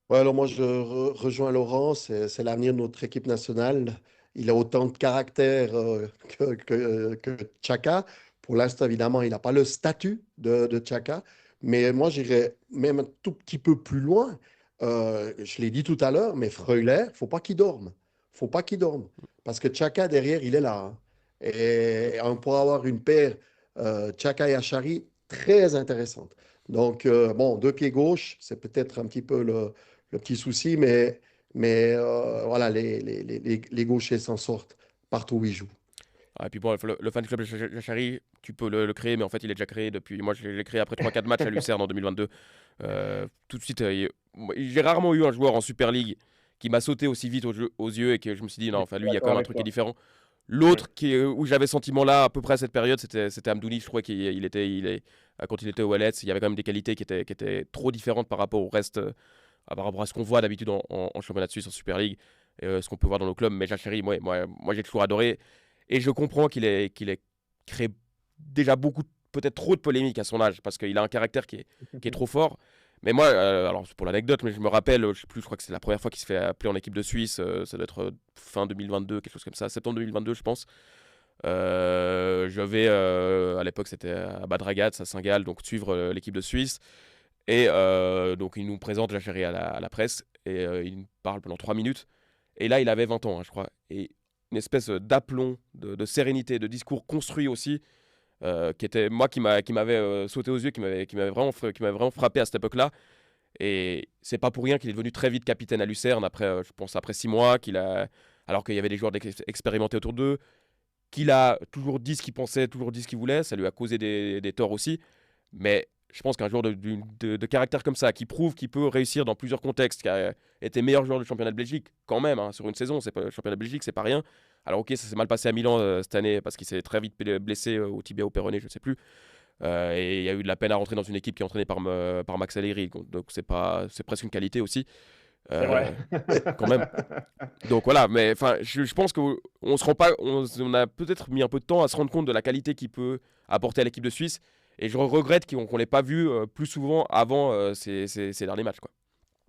Ouais, alors moi, je rejoins Laurent, c'est l'avenir de notre équipe nationale. Il a autant de caractère que Xhaka. Pour l'instant, évidemment, il n'a pas le statut de Xhaka, mais moi, j'irais même un tout petit peu plus loin. Je l'ai dit tout à l'heure, mais Freuler, faut pas qu'il dorme. Faut pas qu'il dorme. Parce que Xhaka, derrière, il est là, hein. Et on pourra avoir une paire Xhaka et Achari très intéressante. Donc, bon, deux pieds gauche, c'est peut-être un petit peu le petit souci, mais voilà, les gauchers s'en sortent partout où ils jouent. Ah, et puis bon, le fan club Jachari, tu peux le créer, mais en fait, il est déjà créé depuis. Moi, je l'ai créé après 3-4 matchs à Lucerne en 2022. Tout de suite, j'ai rarement eu un joueur en Super League qui m'a sauté aussi vite aux yeux et que je me suis dit, non, Je enfin, suis lui, il y a quand d'accord même un avec truc qui est toi. différent. Oui. L'autre où j'avais ce sentiment-là à peu près à cette période, c'était Amdouni. Je trouvais quand il était au Wallets, il y avait quand même des qualités qui étaient trop différentes par rapport au reste, par rapport à ce qu'on voit d'habitude en championnat de Suisse, en Super League, et ce qu'on peut voir dans nos clubs. Mais Jachari, moi j'ai toujours adoré. Et je comprends qu'il ait créé déjà beaucoup, peut-être trop de polémiques à son âge, parce qu'il a un caractère qui est trop fort. Mais moi, alors c'est pour l'anecdote, mais je me rappelle, je sais plus, je crois que c'est la première fois qu'il se fait appeler en équipe de Suisse, ça doit être fin 2022, quelque chose comme ça, septembre 2022, je pense. Je vais, à l'époque, c'était à Bad Ragaz, à Saint-Gall, donc suivre l'équipe de Suisse. Et donc, il nous présente Jacheri à la presse, et il nous parle pendant 3 minutes. Et là, il avait 20 ans, hein, je crois. Et une espèce d'aplomb, de sérénité, de discours construit aussi, qui était moi qui m'avait sauté aux yeux, qui m'avait vraiment frappé à cette époque-là. Et c'est pas pour rien qu'il est devenu très vite capitaine à Lucerne après, je pense après 6 mois, alors qu'il y avait des joueurs expérimentés autour d'eux, qu'il a toujours dit ce qu'il pensait, toujours dit ce qu'il voulait. Ça lui a causé des torts aussi. Mais je pense qu'un joueur de caractère comme ça, qui prouve qu'il peut réussir dans plusieurs contextes, qui a été meilleur joueur du championnat de Belgique, quand même, hein, sur une saison, le championnat de Belgique, c'est pas rien. Alors ok, ça s'est mal passé à Milan cette année parce qu'il s'est très vite blessé au tibia ou péroné, je ne sais plus. Et il y a eu de la peine à rentrer dans une équipe qui est entraînée par Max Allegri. Donc c'est presque une qualité aussi, C'est euh, vrai. quand même. Donc voilà, mais enfin, je pense qu'on se rend pas, on a peut-être mis un peu de temps à se rendre compte de la qualité qu'il peut apporter à l'équipe de Suisse. Et je regrette qu'on l'ait pas vu plus souvent avant ces derniers matchs, quoi.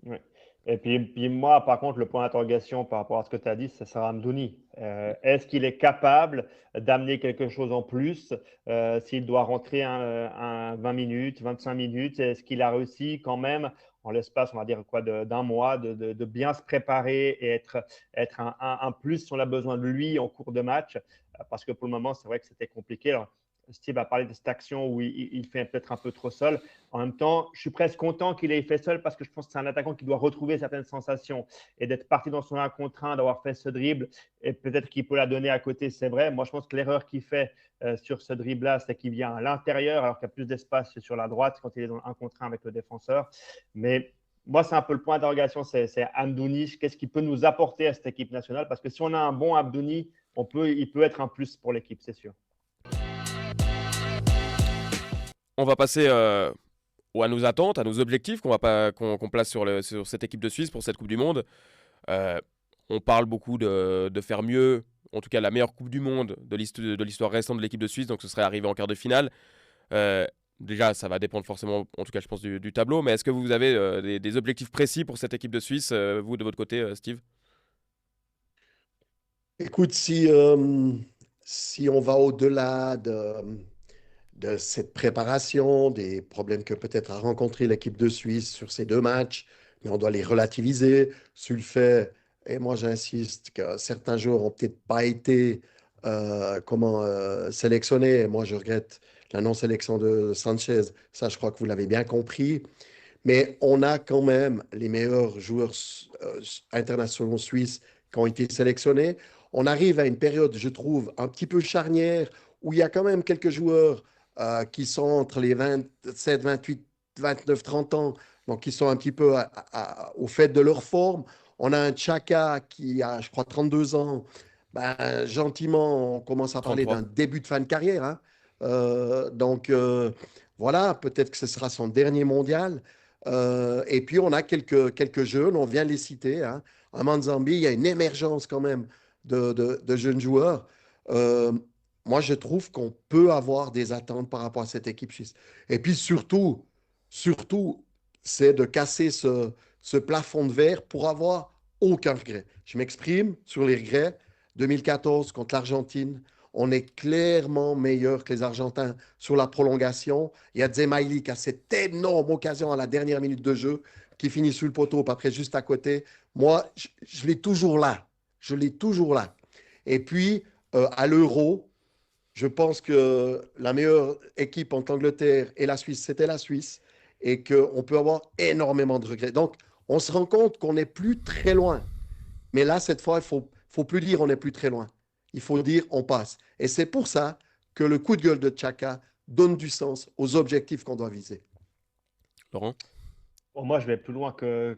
Ouais. Et puis moi, par contre, le point d'interrogation par rapport à ce que tu as dit, ça sera Amdouni. Est-ce qu'il est capable d'amener quelque chose en plus s'il doit rentrer un 20 minutes, 25 minutes? Est-ce qu'il a réussi quand même, en l'espace, on va dire quoi, d'un mois, de bien se préparer et être un plus si on a besoin de lui en cours de match? Parce que pour le moment, c'est vrai que c'était compliqué. Alors, Steve a parlé de cette action où il fait peut-être un peu trop seul. En même temps, je suis presque content qu'il ait fait seul parce que je pense que c'est un attaquant qui doit retrouver certaines sensations et d'être parti dans son 1 contre 1, d'avoir fait ce dribble et peut-être qu'il peut la donner à côté, c'est vrai. Moi, je pense que l'erreur qu'il fait sur ce dribble-là, c'est qu'il vient à l'intérieur alors qu'il y a plus d'espace sur la droite quand il est dans le 1 contre 1 avec le défenseur. Mais moi, c'est un peu le point d'interrogation, c'est Amdouni. Qu'est-ce qu'il peut nous apporter à cette équipe nationale? Parce que si on a un bon Amdouni, il peut être un plus pour l'équipe, c'est sûr. On va passer à nos attentes, à nos objectifs qu'on place sur cette équipe de Suisse pour cette Coupe du Monde. Euh, on parle beaucoup de faire mieux, en tout cas la meilleure Coupe du Monde de l'histoire récente de l'équipe de Suisse, donc ce serait arriver en quart de finale. Euh, Déjà, ça va dépendre forcément, en tout cas je pense, du tableau, mais est-ce que vous avez des objectifs précis pour cette équipe de Suisse, vous de votre côté, Steve? Écoute, si on va au-delà de cette préparation, des problèmes que peut-être a rencontré l'équipe de Suisse sur ces deux matchs, mais on doit les relativiser sur le fait, et moi j'insiste, que certains joueurs n'ont peut-être pas été sélectionnés. Et moi je regrette la non-sélection de Sanchez, ça je crois que vous l'avez bien compris. Mais on a quand même les meilleurs joueurs internationaux suisses qui ont été sélectionnés. On arrive à une période, je trouve, un petit peu charnière où il y a quand même quelques joueurs qui sont entre les 27, 28, 29, 30 ans, donc qui sont un petit peu au fait de leur forme. On a un Chaka qui a, je crois, 32 ans. Ben, gentiment, on commence à parler 33. d'un début de fin de carrière, hein. Donc, voilà, peut-être que ce sera son dernier mondial. Et puis, on a quelques jeunes, on vient de les citer, hein. À Manzambi, il y a une émergence quand même de jeunes joueurs. Euh, Moi, je trouve qu'on peut avoir des attentes par rapport à cette équipe suisse. Et puis, surtout, c'est de casser ce plafond de verre pour avoir aucun regret. Je m'exprime sur les regrets. 2014 contre l'Argentine, on est clairement meilleur que les Argentins sur la prolongation. Il y a Zemaili qui a cette énorme occasion à la dernière minute de jeu qui finit sur le poteau, puis après juste à côté. Moi, je l'ai toujours là. Je l'ai toujours là. Et puis, à l'Euro, je pense que la meilleure équipe entre l'Angleterre et la Suisse, c'était la Suisse, et qu'on peut avoir énormément de regrets. Donc, on se rend compte qu'on n'est plus très loin. Mais là, cette fois, il faut plus dire on n'est plus très loin. Il faut dire on passe. Et c'est pour ça que le coup de gueule de Chaka donne du sens aux objectifs qu'on doit viser. Laurent? Bon, moi, je vais plus loin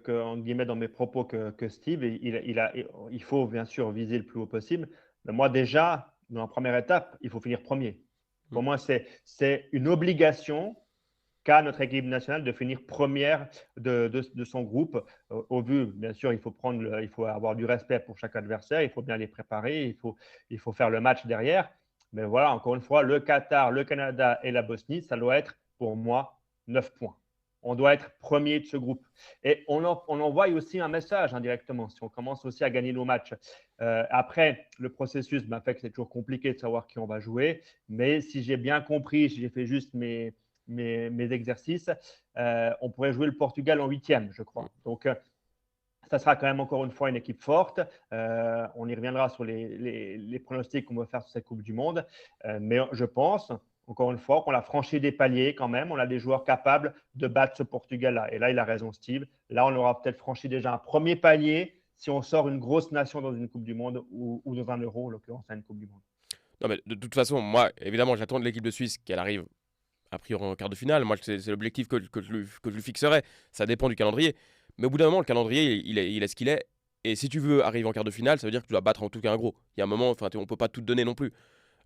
en guillemets, dans mes propos que Steve. Il faut bien sûr viser le plus haut possible. Mais moi, déjà, dans la première étape, il faut finir premier. Pour moi, c'est une obligation qu'a notre équipe nationale de finir première de son groupe. Au vu, bien sûr, il faut avoir du respect pour chaque adversaire, il faut bien les préparer, il faut faire le match derrière. Mais voilà, encore une fois, le Qatar, le Canada et la Bosnie, ça doit être pour moi 9 points. On doit être premier de ce groupe. Et on envoie aussi un message indirectement si on commence aussi à gagner nos matchs. Après, le processus fait que c'est toujours compliqué de savoir qui on va jouer. Mais si j'ai bien compris, si j'ai fait juste mes exercices, on pourrait jouer le Portugal en 8e, je crois. Donc, ça sera quand même encore une fois une équipe forte. On y reviendra sur les pronostics qu'on va faire sur cette Coupe du Monde. Mais je pense, encore une fois, qu'on a franchi des paliers quand même. On a des joueurs capables de battre ce Portugal-là. Et là, il a raison, Steve. Là, on aura peut-être franchi déjà un premier palier si on sort une grosse nation dans une Coupe du Monde ou dans un Euro, en l'occurrence, à une Coupe du Monde. Non, mais de toute façon, moi, évidemment, j'attends de l'équipe de Suisse qu'elle arrive a priori en quart de finale. Moi, c'est l'objectif que je lui fixerai. Ça dépend du calendrier. Mais au bout d'un moment, le calendrier, il est ce qu'il est. Et si tu veux arriver en quart de finale, ça veut dire que tu dois battre en tout cas un gros. Il y a un moment, on peut pas tout te donner non plus.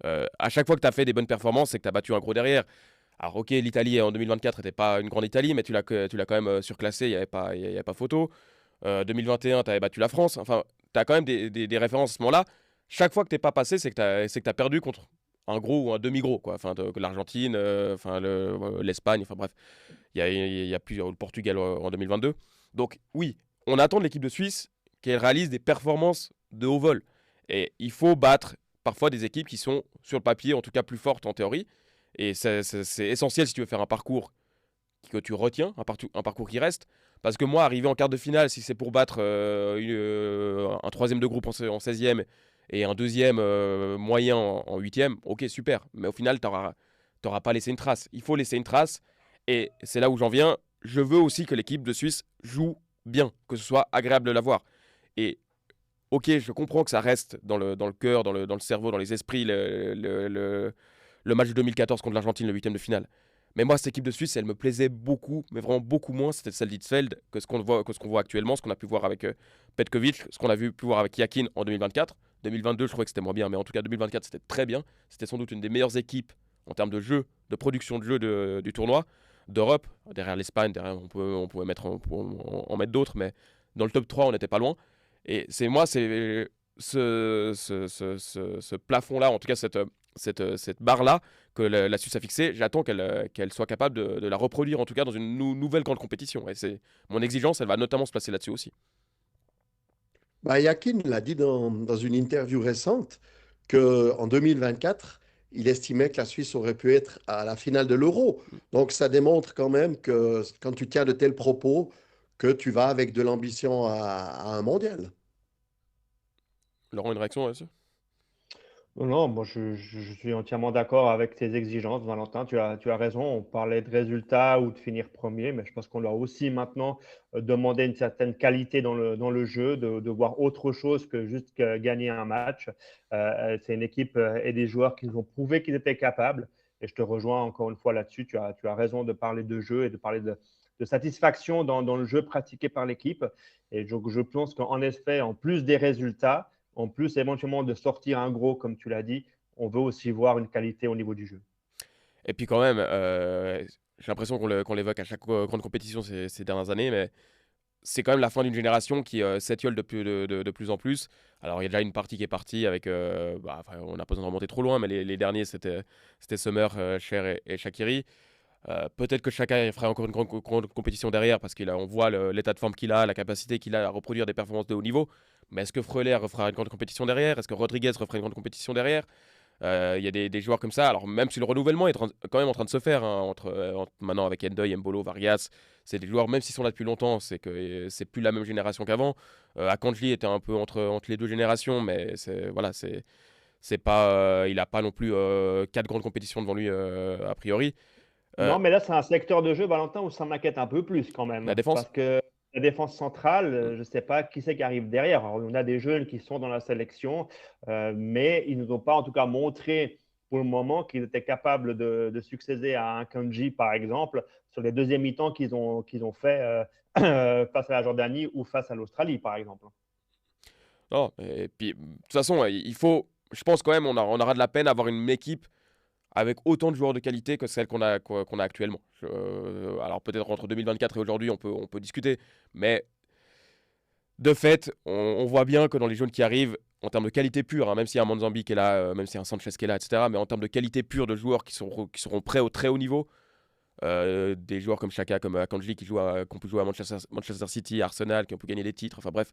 À chaque fois que tu as fait des bonnes performances, c'est que tu as battu un gros derrière. Alors, ok, l'Italie en 2024 n'était pas une grande Italie, mais tu l'as quand même surclassé, il n'y avait pas photo. 2021, tu avais battu la France. Enfin, tu as quand même des références à ce moment-là. Chaque fois que tu n'es pas passé, c'est que tu as perdu contre un gros ou un demi-gros, quoi. Enfin, l'Argentine, l'Espagne, enfin bref. Il y a plus le Portugal en 2022. Donc, oui, on attend de l'équipe de Suisse qu'elle réalise des performances de haut vol. Et il faut battre parfois des équipes qui sont, sur le papier, en tout cas plus fortes en théorie. Et c'est essentiel si tu veux faire un parcours que tu retiens, un parcours qui reste. Parce que moi, arriver en quart de finale, si c'est pour battre un troisième de groupe en 16e et un deuxième moyen en 8e, ok, super. Mais au final, tu n'auras pas laissé une trace. Il faut laisser une trace. Et c'est là où j'en viens. Je veux aussi que l'équipe de Suisse joue bien, que ce soit agréable de la voir. Et ok, je comprends que ça reste dans le cœur, dans le cerveau, dans les esprits, le match de 2014 contre l'Argentine, le 8e de finale. Mais moi, cette équipe de Suisse, elle me plaisait beaucoup, mais vraiment beaucoup moins. C'était celle d'Hitzfeld que ce qu'on voit actuellement, ce qu'on a pu voir avec Petkovic, ce qu'on a pu voir avec Yakin en 2024. 2022, je trouvais que c'était moins bien, mais en tout cas, 2024, c'était très bien. C'était sans doute une des meilleures équipes en termes de jeu, de production de jeu du tournoi, d'Europe. Derrière l'Espagne, on pouvait en mettre d'autres, mais dans le top 3, on n'était pas loin. Et c'est ce plafond-là, en tout cas cette barre-là que la Suisse a fixée, j'attends qu'elle soit capable de la reproduire, en tout cas dans une nouvelle grande compétition. Et mon exigence, elle va notamment se placer là-dessus aussi. Bah, Yakin l'a dit dans une interview récente qu'en 2024, il estimait que la Suisse aurait pu être à la finale de l'Euro. Donc ça démontre quand même que quand tu tiens de tels propos, que tu vas avec de l'ambition à un mondial. Laurent, une réaction là-dessus? Non, moi je suis entièrement d'accord avec tes exigences, Valentin. Tu as raison. On parlait de résultats ou de finir premier, mais je pense qu'on doit aussi maintenant demander une certaine qualité dans le jeu, de voir autre chose que juste gagner un match. C'est une équipe et des joueurs qui nous ont prouvé qu'ils étaient capables. Et je te rejoins encore une fois là-dessus. Tu as raison de parler de jeu et de parler de satisfaction dans le jeu pratiqué par l'équipe. Et donc, je pense qu'en effet, en plus des résultats, en plus éventuellement de sortir un gros, comme tu l'as dit, on veut aussi voir une qualité au niveau du jeu. Et puis quand même, j'ai l'impression qu'on l'évoque à chaque grande compétition ces dernières années, mais c'est quand même la fin d'une génération qui s'étiole de plus en plus. Alors, il y a déjà une partie qui est partie avec. Enfin, on n'a pas besoin de remonter trop loin, mais les derniers, c'était Summer, Cher et Shaqiri. Peut-être que chacun ferait encore une grande compétition derrière parce qu'on voit l'état de forme qu'il a, la capacité qu'il a à reproduire des performances de haut niveau. Mais est-ce que Freuler refera une grande compétition derrière? Est-ce que Rodriguez refera une grande compétition derrière? Il y a des joueurs comme ça. Alors, même si le renouvellement est quand même en train de se faire, hein, maintenant avec Endoy, Mbolo, Vargas, c'est des joueurs, même s'ils sont là depuis longtemps, c'est que c'est plus la même génération qu'avant. Akanji était un peu entre les deux générations, mais voilà, c'est pas, il n'a pas non plus quatre grandes compétitions devant lui a priori. Euh, Non, mais là, c'est un secteur de jeu, Valentin, où ça m'inquiète un peu plus quand la même. défense? Parce que la défense centrale, je ne sais pas qui c'est qui arrive derrière. Alors, on a des jeunes qui sont dans la sélection, mais ils ne nous ont pas en tout cas montré pour le moment qu'ils étaient capables de succéder à un Kanji, par exemple, sur les deuxièmes mi-temps qu'ils ont fait face à la Jordanie ou face à l'Australie, par exemple. Non, et puis, de toute façon, il faut. Je pense quand même on aura de la peine à avoir une équipe avec autant de joueurs de qualité que celle qu'on a actuellement. Alors peut-être entre 2024 et aujourd'hui, on peut discuter, mais de fait, on voit bien que dans les jeunes qui arrivent, en termes de qualité pure, hein, même s'il y a un Manzambi qui est là, même s'il y a un Sanchez qui est là, etc., mais en termes de qualité pure de joueurs qui seront prêts au très haut niveau, des joueurs comme Chaka, comme Akanji qui ont pu jouer à Manchester City, Arsenal, qui ont pu gagner des titres, enfin bref,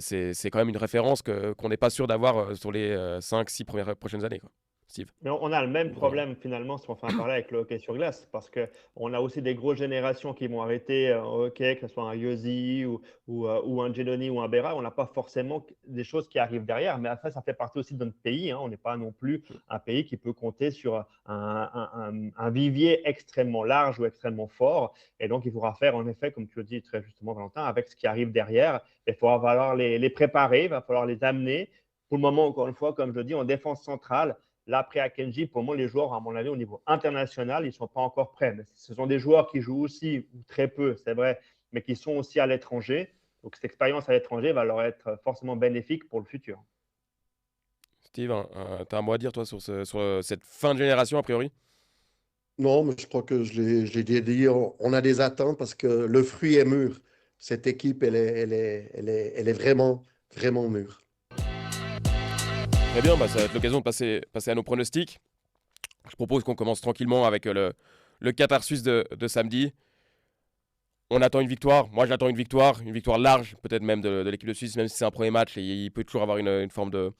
c'est quand même une référence qu'on n'est pas sûr d'avoir sur les 5-6 prochaines années, quoi. Steve. Mais on a le même Voilà. problème finalement si on fait un parallèle avec le hockey sur glace, parce qu'on a aussi des grosses générations qui vont arrêter au hockey, que ce soit un Yossi ou un Gedoni ou un Berra. On n'a pas forcément des choses qui arrivent derrière, mais après, ça fait partie aussi de notre pays, hein. On n'est pas non plus un pays qui peut compter sur un vivier extrêmement large ou extrêmement fort. Et donc, il faudra faire, en effet, comme tu le dis très justement, Valentin, avec ce qui arrive derrière. Il faudra falloir les préparer, il va falloir les amener. Pour le moment, encore une fois, comme je le dis, en défense centrale. Là, après Akenji, pour moi, les joueurs, à mon avis, au niveau international, ils ne sont pas encore prêts. Mais ce sont des joueurs qui jouent aussi, ou très peu, c'est vrai, mais qui sont aussi à l'étranger. Donc, cette expérience à l'étranger va leur être forcément bénéfique pour le futur. Steve, t'as un mot à dire, toi, sur cette fin de génération, a priori? Non, mais je crois que je l'ai déjà dit, on a des attentes parce que le fruit est mûr. Cette équipe, elle est vraiment, vraiment mûre. Très bien, bah, ça va être l'occasion de passer à nos pronostics. Je propose qu'on commence tranquillement avec le Qatar Suisse de samedi. On attend une victoire. Moi, j'attends une victoire large, peut-être même de l'équipe de Suisse, même si c'est un premier match et il peut toujours avoir une forme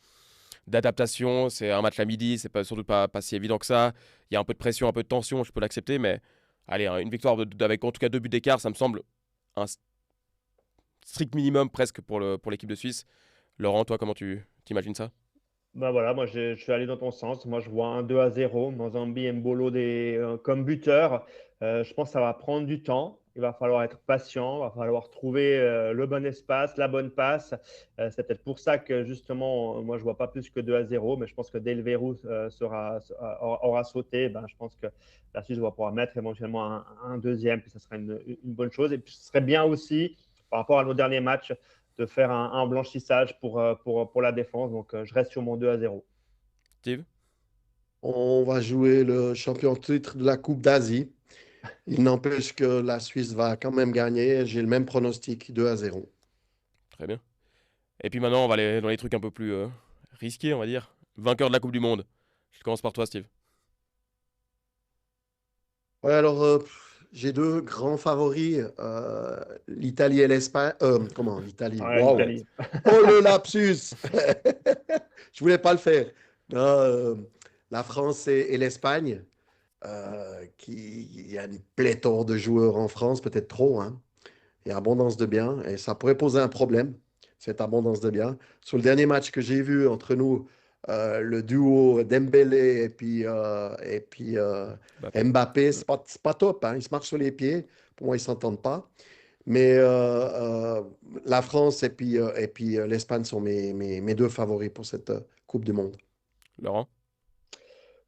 d'adaptation. C'est un match à midi, c'est surtout pas si évident que ça. Il y a un peu de pression, un peu de tension, je peux l'accepter, mais allez, hein, une victoire avec en tout cas 2 buts d'écart, ça me semble un strict minimum presque pour l'équipe de Suisse. Laurent, toi, comment tu t'imagines ça? Ben voilà, moi je suis allé dans ton sens. Moi je vois un 2-0, Mozambi Mbolo comme buteur. Je pense que ça va prendre du temps. Il va falloir être patient, il va falloir trouver le bon espace, la bonne passe. C'est peut-être pour ça que justement, moi je vois pas plus que 2-0, mais je pense que dès le verrou aura sauté, ben, je pense que la Suisse va pouvoir mettre éventuellement un deuxième, puis ça serait une bonne chose. Et puis ce serait bien aussi, par rapport à nos derniers matchs, de faire un blanchissage pour la défense. Donc, je reste sur mon 2-0. Steve? On va jouer le champion titre de la Coupe d'Asie. Il n'empêche que la Suisse va quand même gagner. J'ai le même pronostic, 2-0. Très bien. Et puis maintenant, on va aller dans les trucs un peu plus risqués, on va dire. Vainqueur de la Coupe du Monde. Je commence par toi, Steve. Ouais, alors, j'ai deux grands favoris, l'Italie et l'Espagne. Comment, l'Italie? Ouais, Wow! l'Italie. Oh, le lapsus! Je voulais pas le faire. Non, la France et l'Espagne, il y a une pléthore de joueurs en France, peut-être trop, hein. Il y a abondance de biens et ça pourrait poser un problème, cette abondance de biens. Sur le dernier match que j'ai vu entre nous, le duo Dembélé et puis Mbappé. Mbappé, c'est pas top, hein. Ils se marchent sur les pieds. Pour moi, ils ne s'entendent pas. Mais la France et puis l'Espagne sont mes deux favoris pour cette Coupe du Monde. Laurent?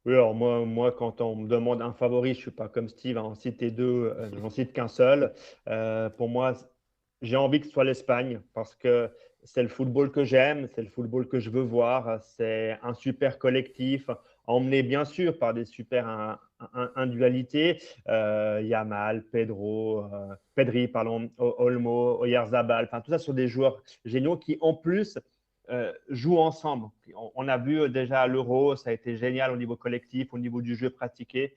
Oui, alors moi, quand on me demande un favori, je ne suis pas comme Steve à en citer deux, j'en cite qu'un seul. Pour moi, j'ai envie que ce soit l'Espagne parce que c'est le football que j'aime, c'est le football que je veux voir. C'est un super collectif, emmené bien sûr par des super individualités. Yamal, Pedri, pardon, Olmo, Oyarzabal, enfin tout ça sont des joueurs géniaux qui en plus jouent ensemble. On a vu déjà à l'Euro, ça a été génial au niveau collectif, au niveau du jeu pratiqué.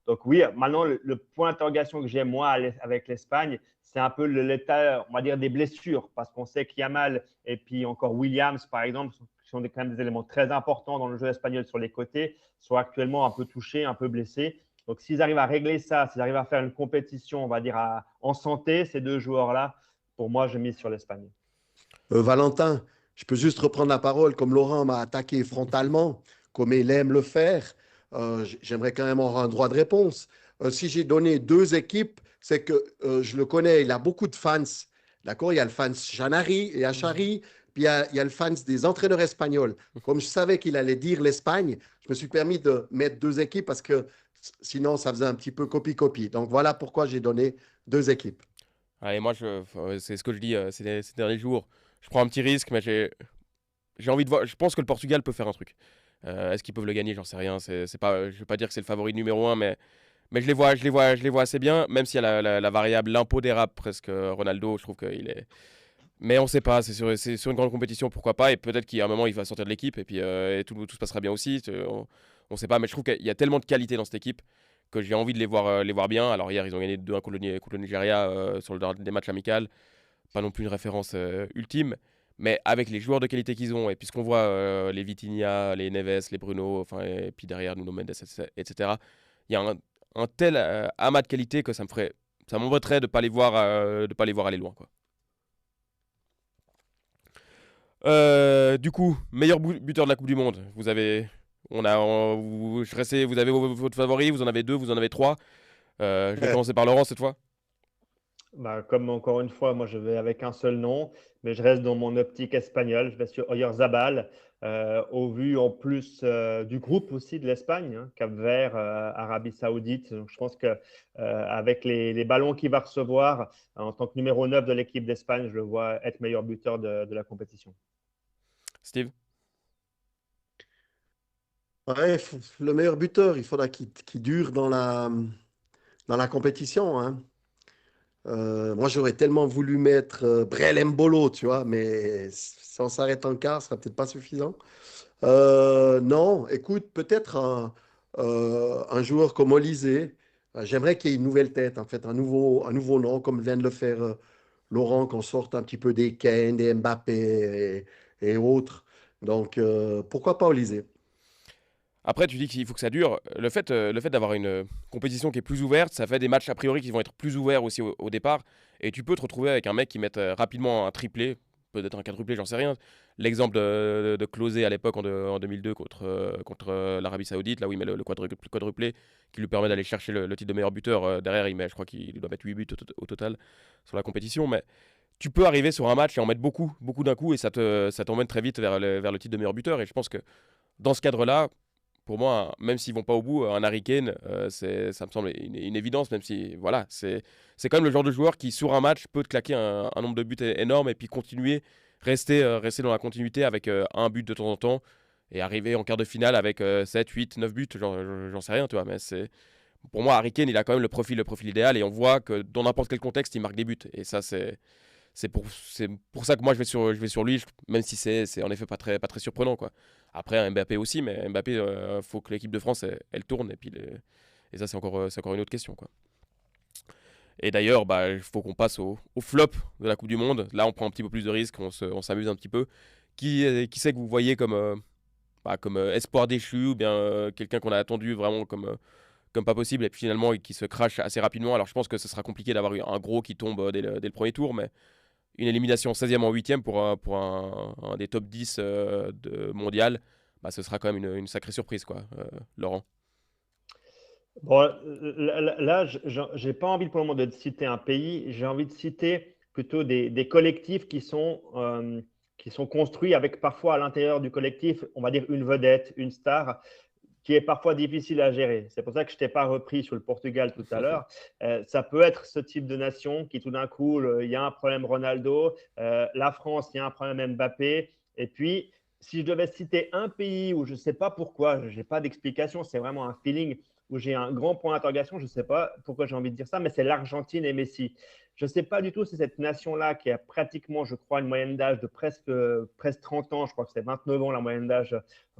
Donc oui, maintenant, le point d'interrogation que j'ai moi avec l'Espagne, c'est un peu l'état, on va dire, des blessures, parce qu'on sait qu'Yamal et puis encore Williams, par exemple, qui sont quand même des éléments très importants dans le jeu espagnol sur les côtés, sont actuellement un peu touchés, un peu blessés. Donc s'ils arrivent à régler ça, s'ils arrivent à faire une compétition, on va dire, en santé, ces deux joueurs-là, pour moi, je mise sur l'Espagne. Valentin, je peux juste reprendre la parole. Comme Laurent m'a attaqué frontalement, comme il aime le faire, j'aimerais quand même avoir un droit de réponse. Si j'ai donné deux équipes, c'est que je le connais, il a beaucoup de fans. D'accord? Il y a le fans Janari et Achari, puis il y a le fans des entraîneurs espagnols. Comme je savais qu'il allait dire l'Espagne, je me suis permis de mettre deux équipes parce que sinon, ça faisait un petit peu copie-copie. Donc voilà pourquoi j'ai donné deux équipes. Et moi, c'est ce que je dis ces derniers jours. Je prends un petit risque, mais j'ai envie de voir. Je pense que le Portugal peut faire un truc. Est-ce qu'ils peuvent le gagner? J'en sais rien. C'est pas, je vais pas dire que c'est le favori numéro un, mais je les vois assez bien. Même s'il y a la variable l'impondérable presque Ronaldo, je trouve qu'il est. Mais on sait pas. C'est sur une grande compétition, pourquoi pas? Et peut-être qu'à un moment il va sortir de l'équipe et puis et tout se passera bien aussi. On sait pas. Mais je trouve qu'il y a tellement de qualité dans cette équipe que j'ai envie de les voir bien. Alors hier ils ont gagné 2-1 contre le Nigeria sur des matchs amicaux, pas non plus une référence ultime, mais avec les joueurs de qualité qu'ils ont, et puis ce qu'on voit, les Vitinha, les Neves, les Bruno, enfin, et puis derrière Nuno Mendes, etc., il y a un tel amas de qualité que ça m'embêterait de ne pas les voir aller loin, quoi. Du coup, meilleur buteur de la Coupe du Monde, vous avez votre favori, vous en avez deux, vous en avez trois. Je vais commencer par Laurent cette fois. Bah, comme encore une fois, moi je vais avec un seul nom, mais je reste dans mon optique espagnole. Je vais sur Oyarzabal, au vu en plus du groupe aussi de l'Espagne, hein, Cap-Vert, Arabie Saoudite. Donc, je pense que avec les ballons qu'il va recevoir en tant que numéro 9 de l'équipe d'Espagne, je le vois être meilleur buteur de la compétition. Steve? Ouais, le meilleur buteur, il faudra qu'il dure dans la compétition, hein. Moi, j'aurais tellement voulu mettre Brel Mbolo, tu vois, mais si on s'arrête en quart, ce sera peut-être pas suffisant. Non, écoute, peut-être un joueur comme Olysée. J'aimerais qu'il y ait une nouvelle tête, en fait, un nouveau nom, comme vient de le faire Laurent, qu'on sorte un petit peu des Kane, des Mbappé et autres. Donc, pourquoi pas Olysée? Après, tu dis qu'il faut que ça dure. Le fait d'avoir une compétition qui est plus ouverte, ça fait des matchs a priori qui vont être plus ouverts aussi au départ. Et tu peux te retrouver avec un mec qui met rapidement un triplé, peut-être un quadruplé, j'en sais rien. L'exemple de Klose à l'époque en 2002 contre l'Arabie Saoudite, là où il met le quadruplé, qui lui permet d'aller chercher le titre de meilleur buteur. Derrière, je crois qu'il doit mettre 8 buts au total sur la compétition. Mais tu peux arriver sur un match et en mettre beaucoup, beaucoup d'un coup, et ça t'emmène très vite vers le titre de meilleur buteur. Et je pense que dans ce cadre-là, pour moi, même s'ils vont pas au bout, un Harry Kane, ça me semble une évidence, même si, voilà, c'est quand même le genre de joueur qui, sur un match, peut te claquer un nombre de buts énorme et puis rester dans la continuité avec un but de temps en temps et arriver en quart de finale avec 7, 8, 9 buts, j'en sais rien, tu vois, mais pour moi, Harry Kane, il a quand même le profil idéal et on voit que dans n'importe quel contexte, il marque des buts. Et ça, c'est pour ça que moi, je vais sur lui, même si c'est en effet pas très surprenant, quoi. Après, un Mbappé aussi, mais Mbappé, faut que l'équipe de France, elle tourne. Et ça, c'est encore une autre question, quoi. Et d'ailleurs, bah, il faut qu'on passe au flop de la Coupe du Monde. Là, on prend un petit peu plus de risques, on s'amuse un petit peu. Qui c'est que vous voyez comme espoir déchu, ou bien quelqu'un qu'on a attendu vraiment comme pas possible, et puis finalement qui se crache assez rapidement. Alors je pense que ce sera compliqué d'avoir un gros qui tombe dès le premier tour, mais une élimination 16e en 8e pour un des top 10 mondial, ce sera quand même une sacrée surprise, quoi, Laurent. Bon, là, j'ai pas envie pour le moment de citer un pays, j'ai envie de citer plutôt des collectifs qui sont construits avec parfois à l'intérieur du collectif, on va dire une vedette, une star, qui est parfois difficile à gérer. C'est pour ça que je ne t'ai pas repris sur le Portugal tout à l'heure. Ça peut être ce type de nation qui tout d'un coup, il y a un problème Ronaldo, la France, il y a un problème Mbappé, et puis si je devais citer un pays où je ne sais pas pourquoi, je n'ai pas d'explication, c'est vraiment un feeling où j'ai un grand point d'interrogation, je ne sais pas pourquoi j'ai envie de dire ça, mais c'est l'Argentine et Messi. Je ne sais pas du tout si cette nation-là, qui a pratiquement, je crois, une moyenne d'âge de presque 30 ans, je crois que c'est 29 ans la moyenne d'âge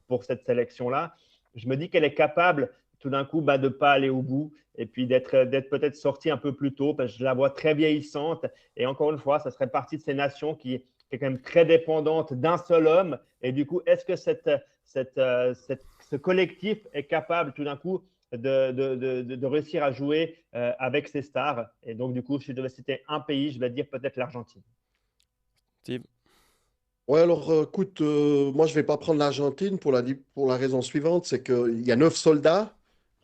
pour cette sélection-là, je me dis qu'elle est capable tout d'un coup de ne pas aller au bout et puis d'être peut-être sortie un peu plus tôt parce que je la vois très vieillissante. Et encore une fois, ça serait partie de ces nations qui est quand même très dépendante d'un seul homme. Et du coup, est-ce que ce collectif est capable tout d'un coup de réussir à jouer avec ces stars? Et donc, du coup, si je devais citer un pays, je vais dire peut-être l'Argentine. Steve? Ouais, alors écoute, moi je vais pas prendre l'Argentine pour la raison suivante, c'est qu'il y a 9 soldats,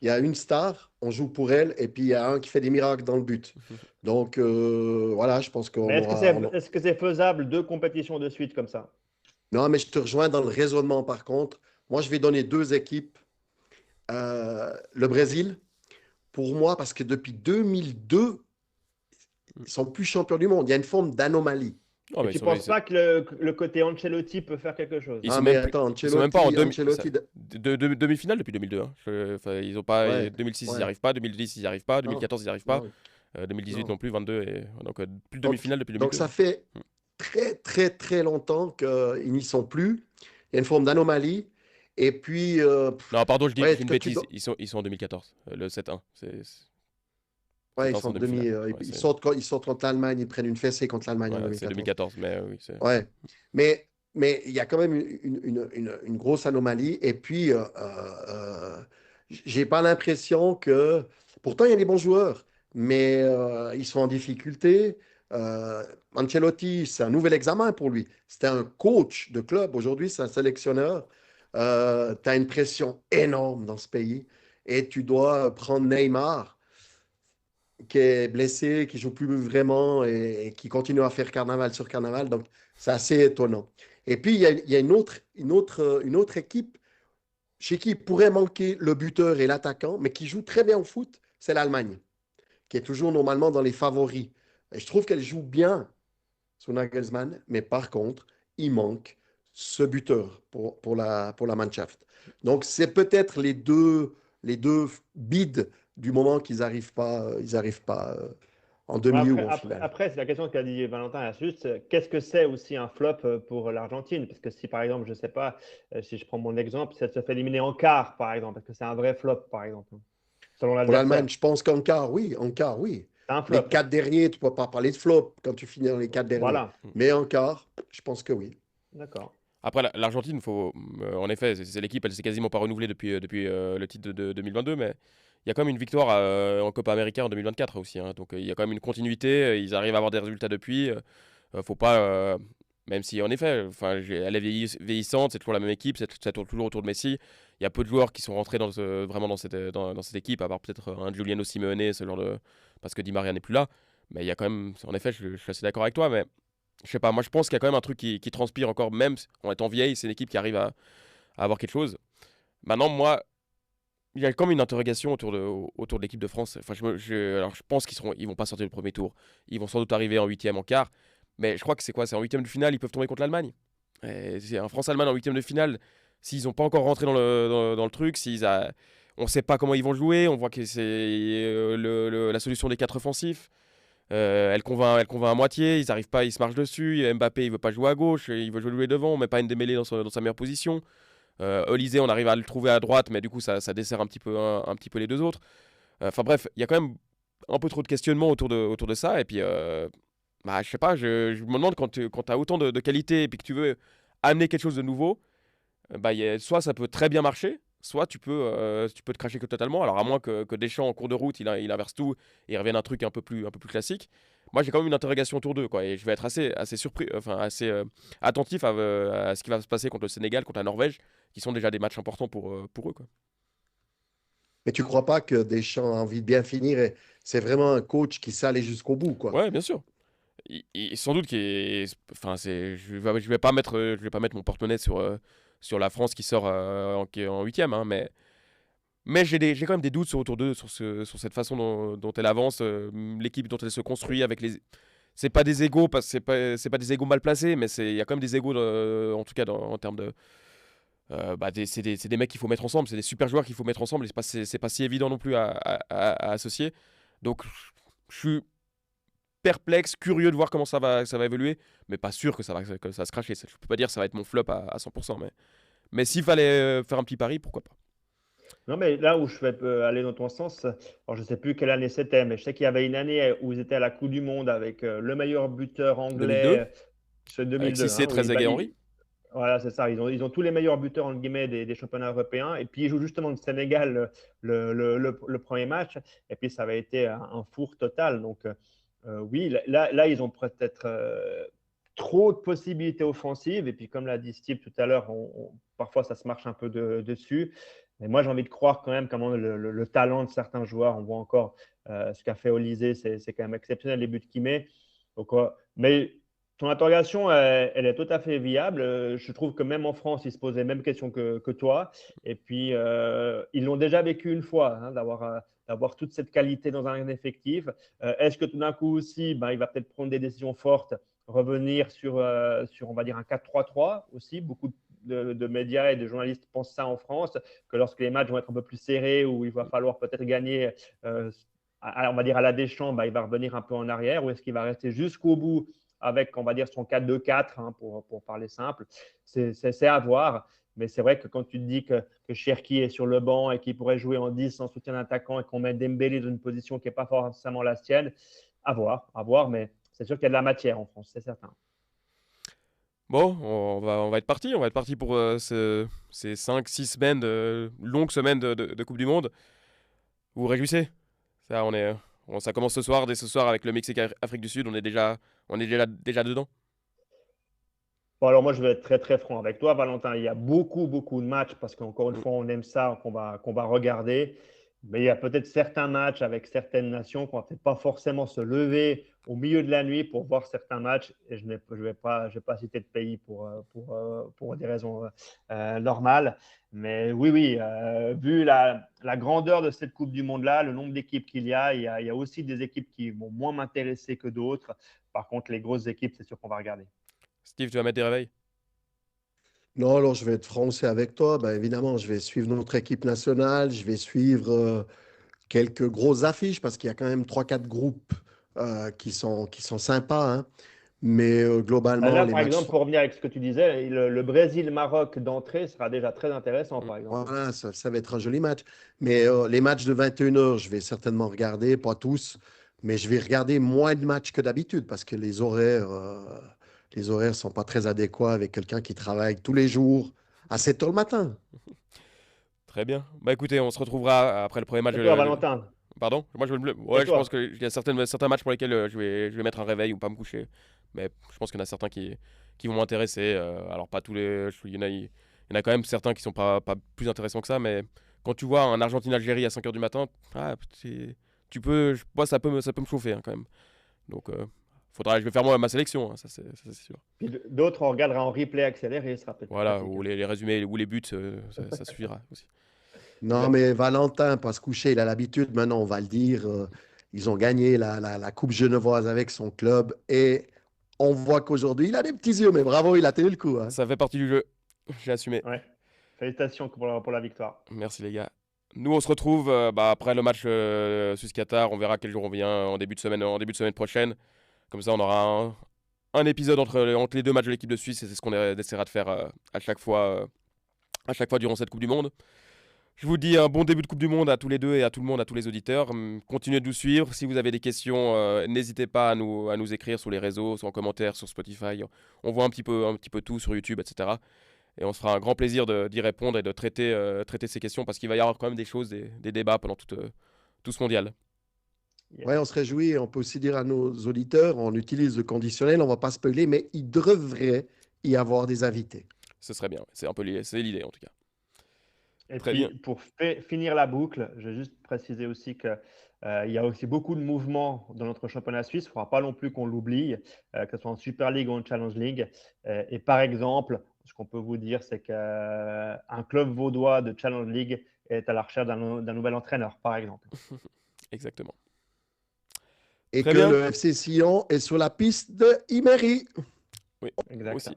il y a une star, on joue pour elle, et puis il y a un qui fait des miracles dans le but. Donc voilà, je pense qu'on Mais aura. est-ce que c'est faisable 2 compétitions de suite comme ça? Non, mais je te rejoins dans le raisonnement par contre. Moi, je vais donner 2 équipes. Le Brésil, pour moi, parce que depuis 2002, ils sont plus champions du monde. Il y a une forme d'anomalie. Oh, Et mais tu ne penses pas que le côté Ancelotti peut faire quelque chose? ils Ah, sont mais même plus, attends, ils sont même pas en Ancelotti, demi-finale depuis 2002. Hein. Enfin, ils ont pas ouais, 2006, ils n'y ouais, arrivent pas. 2010, ils n'y arrivent pas. non, 2014, ils n'y arrivent pas. non, 2018 non. non plus, 22. Et... Donc, plus de Donc, demi-finale depuis donc 2002. ça fait très, très, très longtemps qu'ils n'y sont plus. Il y a une forme d'anomalie. Et puis, Non, pardon, je dis ouais, une que tu bêtise. dois. Ils sont en 2014. Le 7-1. Ouais, 7-1, c'est en demi-finale. Ouais, ils sortent contre l'Allemagne, ils prennent une fessée contre l'Allemagne en voilà, c'est 2014. 2014. Mais oui, c'est. Ouais, mais il y a quand même une grosse anomalie. Et puis, j'ai pas l'impression que. Pourtant, il y a des bons joueurs, mais ils sont en difficulté. Ancelotti, c'est un nouvel examen pour lui. C'était un coach de club. Aujourd'hui, c'est un sélectionneur. Tu as une pression énorme dans ce pays et tu dois prendre Neymar qui est blessé, qui joue plus vraiment et qui continue à faire carnaval sur carnaval. Donc, c'est assez étonnant. Et puis, il y a une autre équipe chez qui il pourrait manquer le buteur et l'attaquant, mais qui joue très bien au foot, c'est l'Allemagne, qui est toujours normalement dans les favoris. Et je trouve qu'elle joue bien sous Nagelsmann, mais par contre, il manque ce buteur pour la Mannschaft. Donc, c'est peut-être les deux bids du moment qu'ils n'arrivent pas, ils arrivent pas en demi ou en finale. Après, c'est la question qu'a dit Valentin à juste. Qu'est-ce que c'est aussi un flop pour l'Argentine? Parce que si, par exemple, je ne sais pas, si je prends mon exemple, si elle se fait éliminer en quart, par exemple, est-ce que c'est un vrai flop, par exemple, selon Pour l'adversaire? l'Allemagne, je pense qu'en quart, oui, en quart, oui. C'est un Les flop. 4 derniers, tu ne peux pas parler de flop quand tu finis dans les 4 derniers. Voilà, Mais en quart, je pense que oui. d'accord. Après, l'Argentine, en effet, c'est l'équipe, elle s'est quasiment pas renouvelée depuis le titre de 2022, mais il y a quand même une victoire en Copa América en 2024 aussi. Hein. Donc il y a quand même une continuité, ils arrivent à avoir des résultats depuis. Faut pas, même si en effet, elle est vieillissante, c'est toujours la même équipe, ça tourne toujours autour de Messi. Il y a peu de joueurs qui sont rentrés vraiment dans cette équipe, à part peut-être un Giuliano Simeone, parce que Di Maria n'est plus là. Mais il y a quand même, en effet, je suis assez d'accord avec toi, mais je sais pas, moi je pense qu'il y a quand même un truc qui transpire encore, même en étant vieille, c'est une équipe qui arrive à avoir quelque chose. Maintenant, moi, il y a quand même une interrogation autour de l'équipe de France. Enfin, alors je pense ils vont pas sortir le premier tour. Ils vont sans doute arriver en huitième, en quart. Mais je crois que c'est quoi? C'est en huitième de finale, ils peuvent tomber contre l'Allemagne. Et c'est un France-Allemagne en huitième de finale. S'ils n'ont pas encore rentré dans le truc, on ne sait pas comment ils vont jouer. On voit que c'est la solution des 4 offensifs. Elle convainc à moitié. Ils n'arrivent pas, ils se marchent dessus. Mbappé, il veut pas jouer à gauche, il veut jouer devant. On met pas Dembélé dans sa meilleure position. Olysée, on arrive à le trouver à droite, mais du coup, ça dessert un petit peu les deux autres. Enfin bref, il y a quand même un peu trop de questionnements autour de ça. Et puis, je sais pas, je me demande quand tu as autant de qualité et puis que tu veux amener quelque chose de nouveau, soit ça peut très bien marcher, soit tu peux te cracher que totalement. Alors à moins que Deschamps, en cours de route, il inverse tout et il revienne à un truc un peu plus classique. moi j'ai quand même une interrogation autour d'eux, quoi. Et je vais être assez surpris, enfin assez attentif à ce qui va se passer contre le Sénégal, contre la Norvège, qui sont déjà des matchs importants pour eux, quoi. Mais tu ne crois pas que Deschamps a envie de bien finir et c'est vraiment un coach qui sait aller jusqu'au bout, quoi. Ouais, bien sûr. Sans doute enfin, je vais pas mettre mon porte-monnaie sur la France qui sort en huitième, hein, mais j'ai quand même des doutes autour d'eux, sur cette façon dont elle avance, l'équipe dont elle se construit avec les. C'est pas des égos, parce que c'est pas des égos mal placés, mais il y a quand même des égos, en tout cas en termes de. C'est des mecs qu'il faut mettre ensemble, c'est des super joueurs qu'il faut mettre ensemble, et c'est pas si évident non plus à associer. Donc je suis perplexe, curieux de voir comment ça va évoluer, mais pas sûr que ça va se cracher. Je peux pas dire que ça va être mon flop à 100%, mais s'il fallait faire un petit pari, pourquoi pas. Non, mais là où je vais aller dans ton sens, alors je ne sais plus quelle année c'était, mais je sais qu'il y avait une année où ils étaient à la Coupe du Monde avec le meilleur buteur 2002, anglais, c'est avec 2002, Cissé, hein, où Trezeguet et Henry. voilà, c'est ça. Ils ont tous les meilleurs buteurs entre guillemets des championnats européens. Et puis ils jouent justement le Sénégal le premier match. Et puis ça avait été un four total. Donc oui, là, ils ont peut-être trop de possibilités offensives. Et puis comme l'a dit Steve tout à l'heure, parfois ça se marche un peu dessus. Mais moi, j'ai envie de croire quand même comment le talent de certains joueurs. On voit encore ce qu'a fait Olysée, c'est quand même exceptionnel les buts qu'il met. Donc, mais ton interrogation, elle est tout à fait viable. Je trouve que même en France, ils se posent les mêmes questions que toi. Et puis, ils l'ont déjà vécu une fois, hein, d'avoir toute cette qualité dans un effectif. Est-ce que tout d'un coup aussi, il va peut-être prendre des décisions fortes, revenir sur on va dire, un 4-3-3 aussi. Beaucoup de médias et de journalistes pensent ça en France, que lorsque les matchs vont être un peu plus serrés, où il va falloir peut-être gagner, on va dire à la Deschamps, il va revenir un peu en arrière, ou est-ce qu'il va rester jusqu'au bout avec, on va dire, son 4-2-4, hein, pour parler simple. C'est à voir. Mais c'est vrai que quand tu te dis que Cherki est sur le banc et qu'il pourrait jouer en 10 en soutien d'attaquant et qu'on met Dembélé dans une position qui n'est pas forcément la sienne, à voir. Mais c'est sûr qu'il y a de la matière en France, c'est certain. Bon, on va être parti. On va être parti pour ces 5-6 semaines, longues semaines de Coupe du Monde. Vous vous réjouissez? Ça, ça commence dès ce soir avec le Mexique et Afrique du Sud. On est déjà dedans. Bon, alors moi, je vais être très, très franc avec toi, Valentin. Il y a beaucoup, beaucoup de matchs parce qu'encore une fois, on aime ça, qu'on va regarder. Mais il y a peut-être certains matchs avec certaines nations qu'on ne va peut-être pas forcément se lever au milieu de la nuit pour voir certains matchs. Et je ne vais pas citer de pays pour des raisons normales. Mais oui, vu la grandeur de cette Coupe du Monde-là, le nombre d'équipes qu'il y a aussi des équipes qui vont moins m'intéresser que d'autres. Par contre, les grosses équipes, c'est sûr qu'on va regarder. Steve, tu vas mettre des réveils? Non, alors je vais être français avec toi. Ben, évidemment, je vais suivre notre équipe nationale. Je vais suivre quelques grosses affiches parce qu'il y a quand même trois, quatre groupes qui sont sympas, hein. Mais globalement, Là, les par matchs exemple, sont. pour revenir avec ce que tu disais, le Brésil-Maroc d'entrée sera déjà très intéressant, par exemple. Voilà, ça va être un joli match. Mais les matchs de 21h, je vais certainement regarder, pas tous, mais je vais regarder moins de matchs que d'habitude parce que les horaires sont pas très adéquats avec quelqu'un qui travaille tous les jours à 7h le matin. Très bien. Bah écoutez, on se retrouvera après le premier match. Et toi, Valentin? Pardon? Moi, Et ouais, je pense toi? qu'il y a certains matchs pour lesquels je vais mettre un réveil ou pas me coucher. Mais je pense qu'il y en a certains qui vont m'intéresser. Alors, pas tous les. Il y en a quand même certains qui sont pas plus intéressants que ça. Mais quand tu vois un Argentine-Algérie à 5h du matin, moi, ça peut me chauffer, hein, quand même. Donc, je vais faire moi ma sélection, hein, ça, c'est sûr. Puis d'autres, on regardera en replay accéléré, ce sera peut-être plus Voilà, pratique. ou les résumés ou les buts, ça suffira aussi. Non, mais Valentin, pas se coucher, il a l'habitude, maintenant on va le dire, ils ont gagné la Coupe genevoise avec son club et on voit qu'aujourd'hui, il a des petits yeux, mais bravo, il a tenu le coup, hein. Ça fait partie du jeu. J'ai assumé. Ouais. Félicitations pour la victoire. Merci les gars. Nous, on se retrouve après le match Suisse-Qatar. On verra quel jour on vient en début de semaine prochaine. Comme ça, on aura un épisode entre les deux matchs de l'équipe de Suisse et c'est ce qu'on essaiera de faire à chaque fois durant cette Coupe du Monde. Je vous dis un bon début de Coupe du Monde à tous les deux et à tout le monde, à tous les auditeurs. Continuez de nous suivre. Si vous avez des questions, n'hésitez pas à nous écrire sur les réseaux, soit en commentaire, sur Spotify. On voit un petit peu tout sur YouTube, etc. Et on se fera un grand plaisir d'y répondre et de traiter ces questions parce qu'il va y avoir quand même des débats pendant tout ce mondial. Yes. Ouais, on se réjouit. On peut aussi dire à nos auditeurs, on utilise le conditionnel, on ne va pas spoiler, mais il devrait y avoir des invités. Ce serait bien. C'est un peu c'est l'idée en tout cas. Et Très puis, bien. pour finir la boucle, je vais juste préciser aussi que, il y a aussi beaucoup de mouvements dans notre championnat suisse. Il ne faudra pas non plus qu'on l'oublie, que ce soit en Super League ou en Challenge League. Et par exemple, ce qu'on peut vous dire, c'est qu'un club vaudois de Challenge League est à la recherche d'un nouvel entraîneur, par exemple. Exactement. Et Très que bien. le FC Sion est sur la piste de Imeri. Oui, Exact. aussi.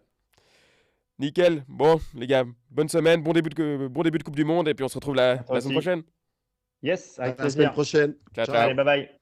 Nickel. Bon, les gars, bonne semaine, bon début de Coupe du Monde et puis on se retrouve À toi la semaine aussi. prochaine. Yes, À avec la semaine plaisir. prochaine. Ciao, Ciao. ciao. Allez, bye bye.